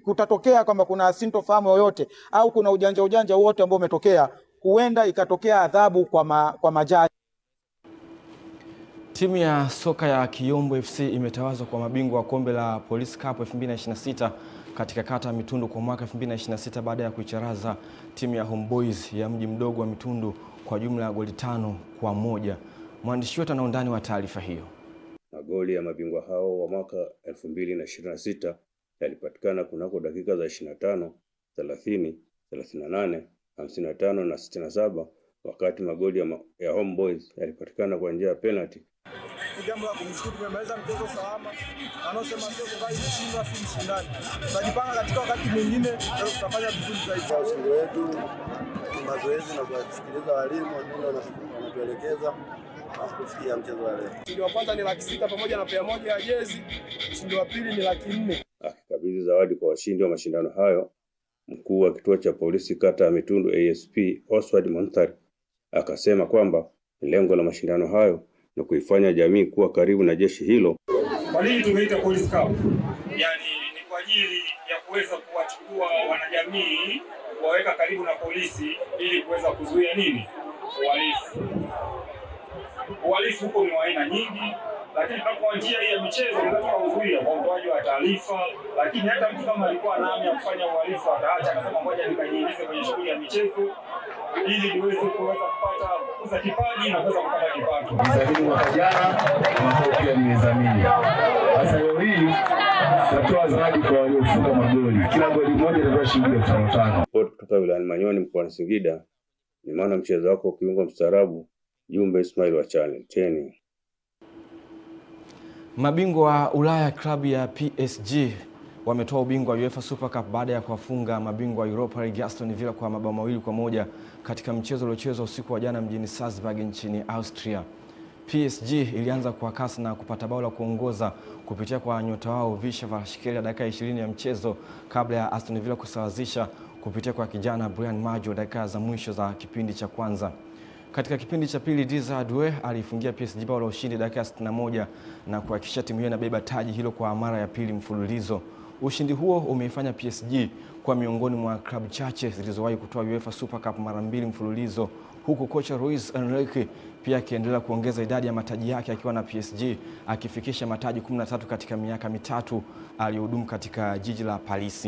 kutatokea kwamba kuna sintofahamu yoyote au kuna ujanja wote ambao umetokea, huenda ikatokea adhabu kwa majaji. Timu ya soka ya Kiyombo FC imetawazwa kwa mabingwa wa kombe la Police Cup 2026 katika kata ya Mitundu kwa mwaka 2026 baada ya kuicharaza timu ya Homeboys ya mji mdogo wa Mitundu kwa jumla ya goli 5-1. Mwandishi wetu ana undani wa taarifa hiyo. Magoli ya mabingwa hao wa mwaka 2026 yalipatikana kunako dakika za 25, 30, 38, 55 na 67, wakati magoli ya Homeboys yalipatikana kwa njia ya penalty. Ni jambo la kumshukuru, tumemaliza mchezo salama. Anaosema sio kwa kushinda si mshindani. Tunajipanga katika wakati mwingine ndio tutafanya vizuri zaidi. Ushindi wetu ni mazoezi na kusikiliza walimu ndio wanatuelekeza. kufikia mchezo wa leo. Mshindi wa kwanza ni 600,000 pamoja na pea moja ya jezi. Mshindi wa pili ni 400,000. Akikabidhi zawadi kwa washindi wa mashindano hayo, mkuu wa kituo cha polisi kata ya Mitundu ASP Oswald Monthari akasema kwamba lengo la mashindano hayo ni kuifanya jamii kuwa karibu na jeshi hilo. Kwa nini tumeita Police Cup? Yaani ni kwa ajili ya kuweza kuwachukua wanajamii kuwaweka karibu na polisi ili kuweza kuzuia nini? Uhalifu. Uhalifu huko ni wa aina nyingi, lakini kwa njia hii ya michezo tunaweza kuzuia kwa utoaji wa taarifa, lakini hata mtu kama alikuwa na hamu ya kufanya uhalifu ataacha, akasema ngoja nikajiingize kwenye shughuli ya michezo ili niweze kuweza kupata kukuza kipaji na kuweza kupata kipato. Lakini mwaka jana pia nimezamini. Sasa leo hii natoa zawadi kwa waliofunga magoli. Kila goli moja inatoa shilingi 5,500. Kutoka wilayani Manyoni mkoani Singida, ni maana mchezo wako kiungo mstaarabu Jumbe Ismail wa Channel 10. Mabingwa wa Ulaya klabu ya PSG wametoa ubingwa wa UEFA Super Cup baada ya kuwafunga mabingwa wa Europa League Aston Villa kwa mabao 2-1 katika mchezo uliochezwa usiku wa jana mjini Salzburg nchini Austria. PSG ilianza kwa kasi na kupata bao la kuongoza kupitia kwa nyota wao Visha Kvaratskhelia dakika 20 ya mchezo kabla ya Aston Villa kusawazisha kupitia kwa kijana Bryan Maggio dakika za mwisho za kipindi cha kwanza. Katika kipindi cha pili Diza Doué alifungia PSG bao la ushindi dakika 61 na kuhakikisha timu hiyo inabeba taji hilo kwa mara ya pili mfululizo. Ushindi huo umeifanya PSG kwa miongoni mwa klabu chache zilizowahi kutoa UEFA Super Cup mara 2 mfululizo, huku kocha Luis Enrique pia akiendelea kuongeza idadi ya mataji yake akiwa na PSG akifikisha mataji 13 katika miaka mitatu aliyohudumu katika jiji la Paris.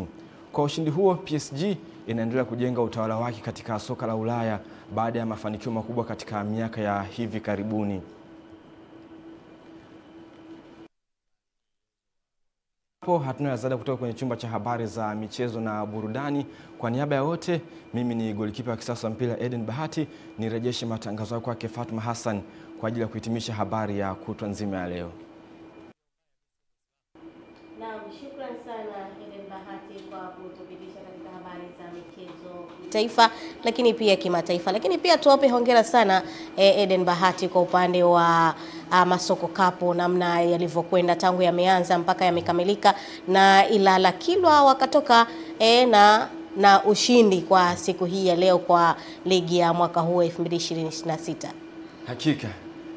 Kwa ushindi huo PSG inaendelea kujenga utawala wake katika soka la Ulaya baada ya mafanikio makubwa katika miaka ya hivi karibuni. Hapo hatuna la ziada kutoka kwenye chumba cha habari za michezo na burudani. Kwa niaba ya wote, mimi ni golikipa wa kisasa wa mpira Eden Bahati, nirejeshe matangazo kwake Fatuma Hassan kwa ajili ya kuhitimisha habari ya kutwa nzima ya leo. Naam, shukrani sana Eden Bahati kwa kutupitisha katika habari za michezo taifa lakini pia kimataifa. Lakini pia tuwape hongera sana Eden Bahati kwa upande wa Masoko Cup, namna yalivyokwenda tangu yameanza mpaka yamekamilika, na Ilala Kilwa wakatoka na ushindi kwa siku hii ya leo kwa ligi ya mwaka huu 2026. Hakika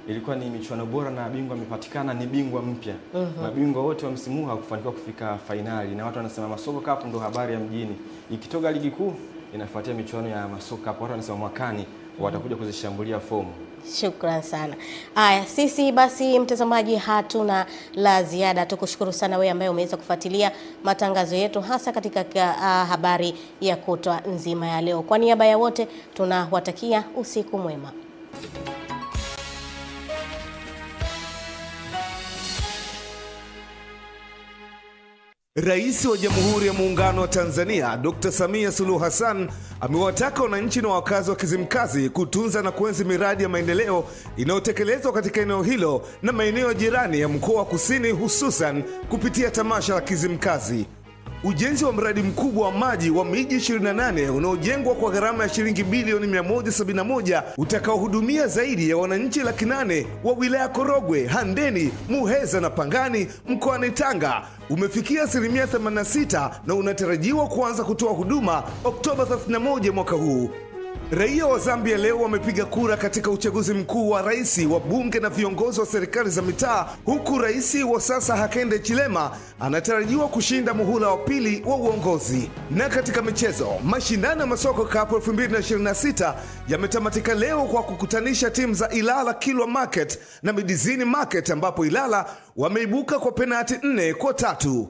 ilikuwa ni michuano bora na bingwa amepatikana, ni bingwa mpya. Mabingwa wote wa msimu huu hawakufanikiwa kufika fainali, na watu wanasema Masoko Cup ndo habari ya mjini. Ikitoka ligi kuu inafuatia michuano ya Masoko Cup. Watu wanasema mwakani watakuja kuzishambulia fomu. Shukran sana. Haya, sisi basi mtazamaji hatuna la ziada. Tukushukuru sana wewe ambaye umeweza kufuatilia matangazo yetu hasa katika habari ya kutwa nzima ya leo. Kwa niaba ya wote tunawatakia usiku mwema. Rais wa Jamhuri ya Muungano wa Tanzania Dr. Samia Suluhu Hassan amewataka wananchi na wakazi wa Kizimkazi kutunza na kuenzi miradi ya maendeleo inayotekelezwa katika eneo hilo na maeneo jirani ya mkoa wa Kusini, hususan kupitia tamasha la Kizimkazi. Ujenzi wa mradi mkubwa wa maji wa miji 28 unaojengwa kwa gharama ya shilingi bilioni 171 utakaohudumia zaidi ya wananchi 800,000 wa wilaya Korogwe, Handeni, Muheza na Pangani mkoani Tanga umefikia 86% na unatarajiwa kuanza kutoa huduma Oktoba 31 mwaka huu. Raia wa Zambia leo wamepiga kura katika uchaguzi mkuu wa rais, wa bunge na viongozi wa serikali za mitaa, huku rais wa sasa Hakainde Hichilema anatarajiwa kushinda muhula wa pili wa uongozi. Na katika michezo, mashindano ya Masoko Cup 2026 yametamatika leo kwa kukutanisha timu za Ilala Kilwa Market na Midizini Market, ambapo Ilala wameibuka kwa penalti 4-3.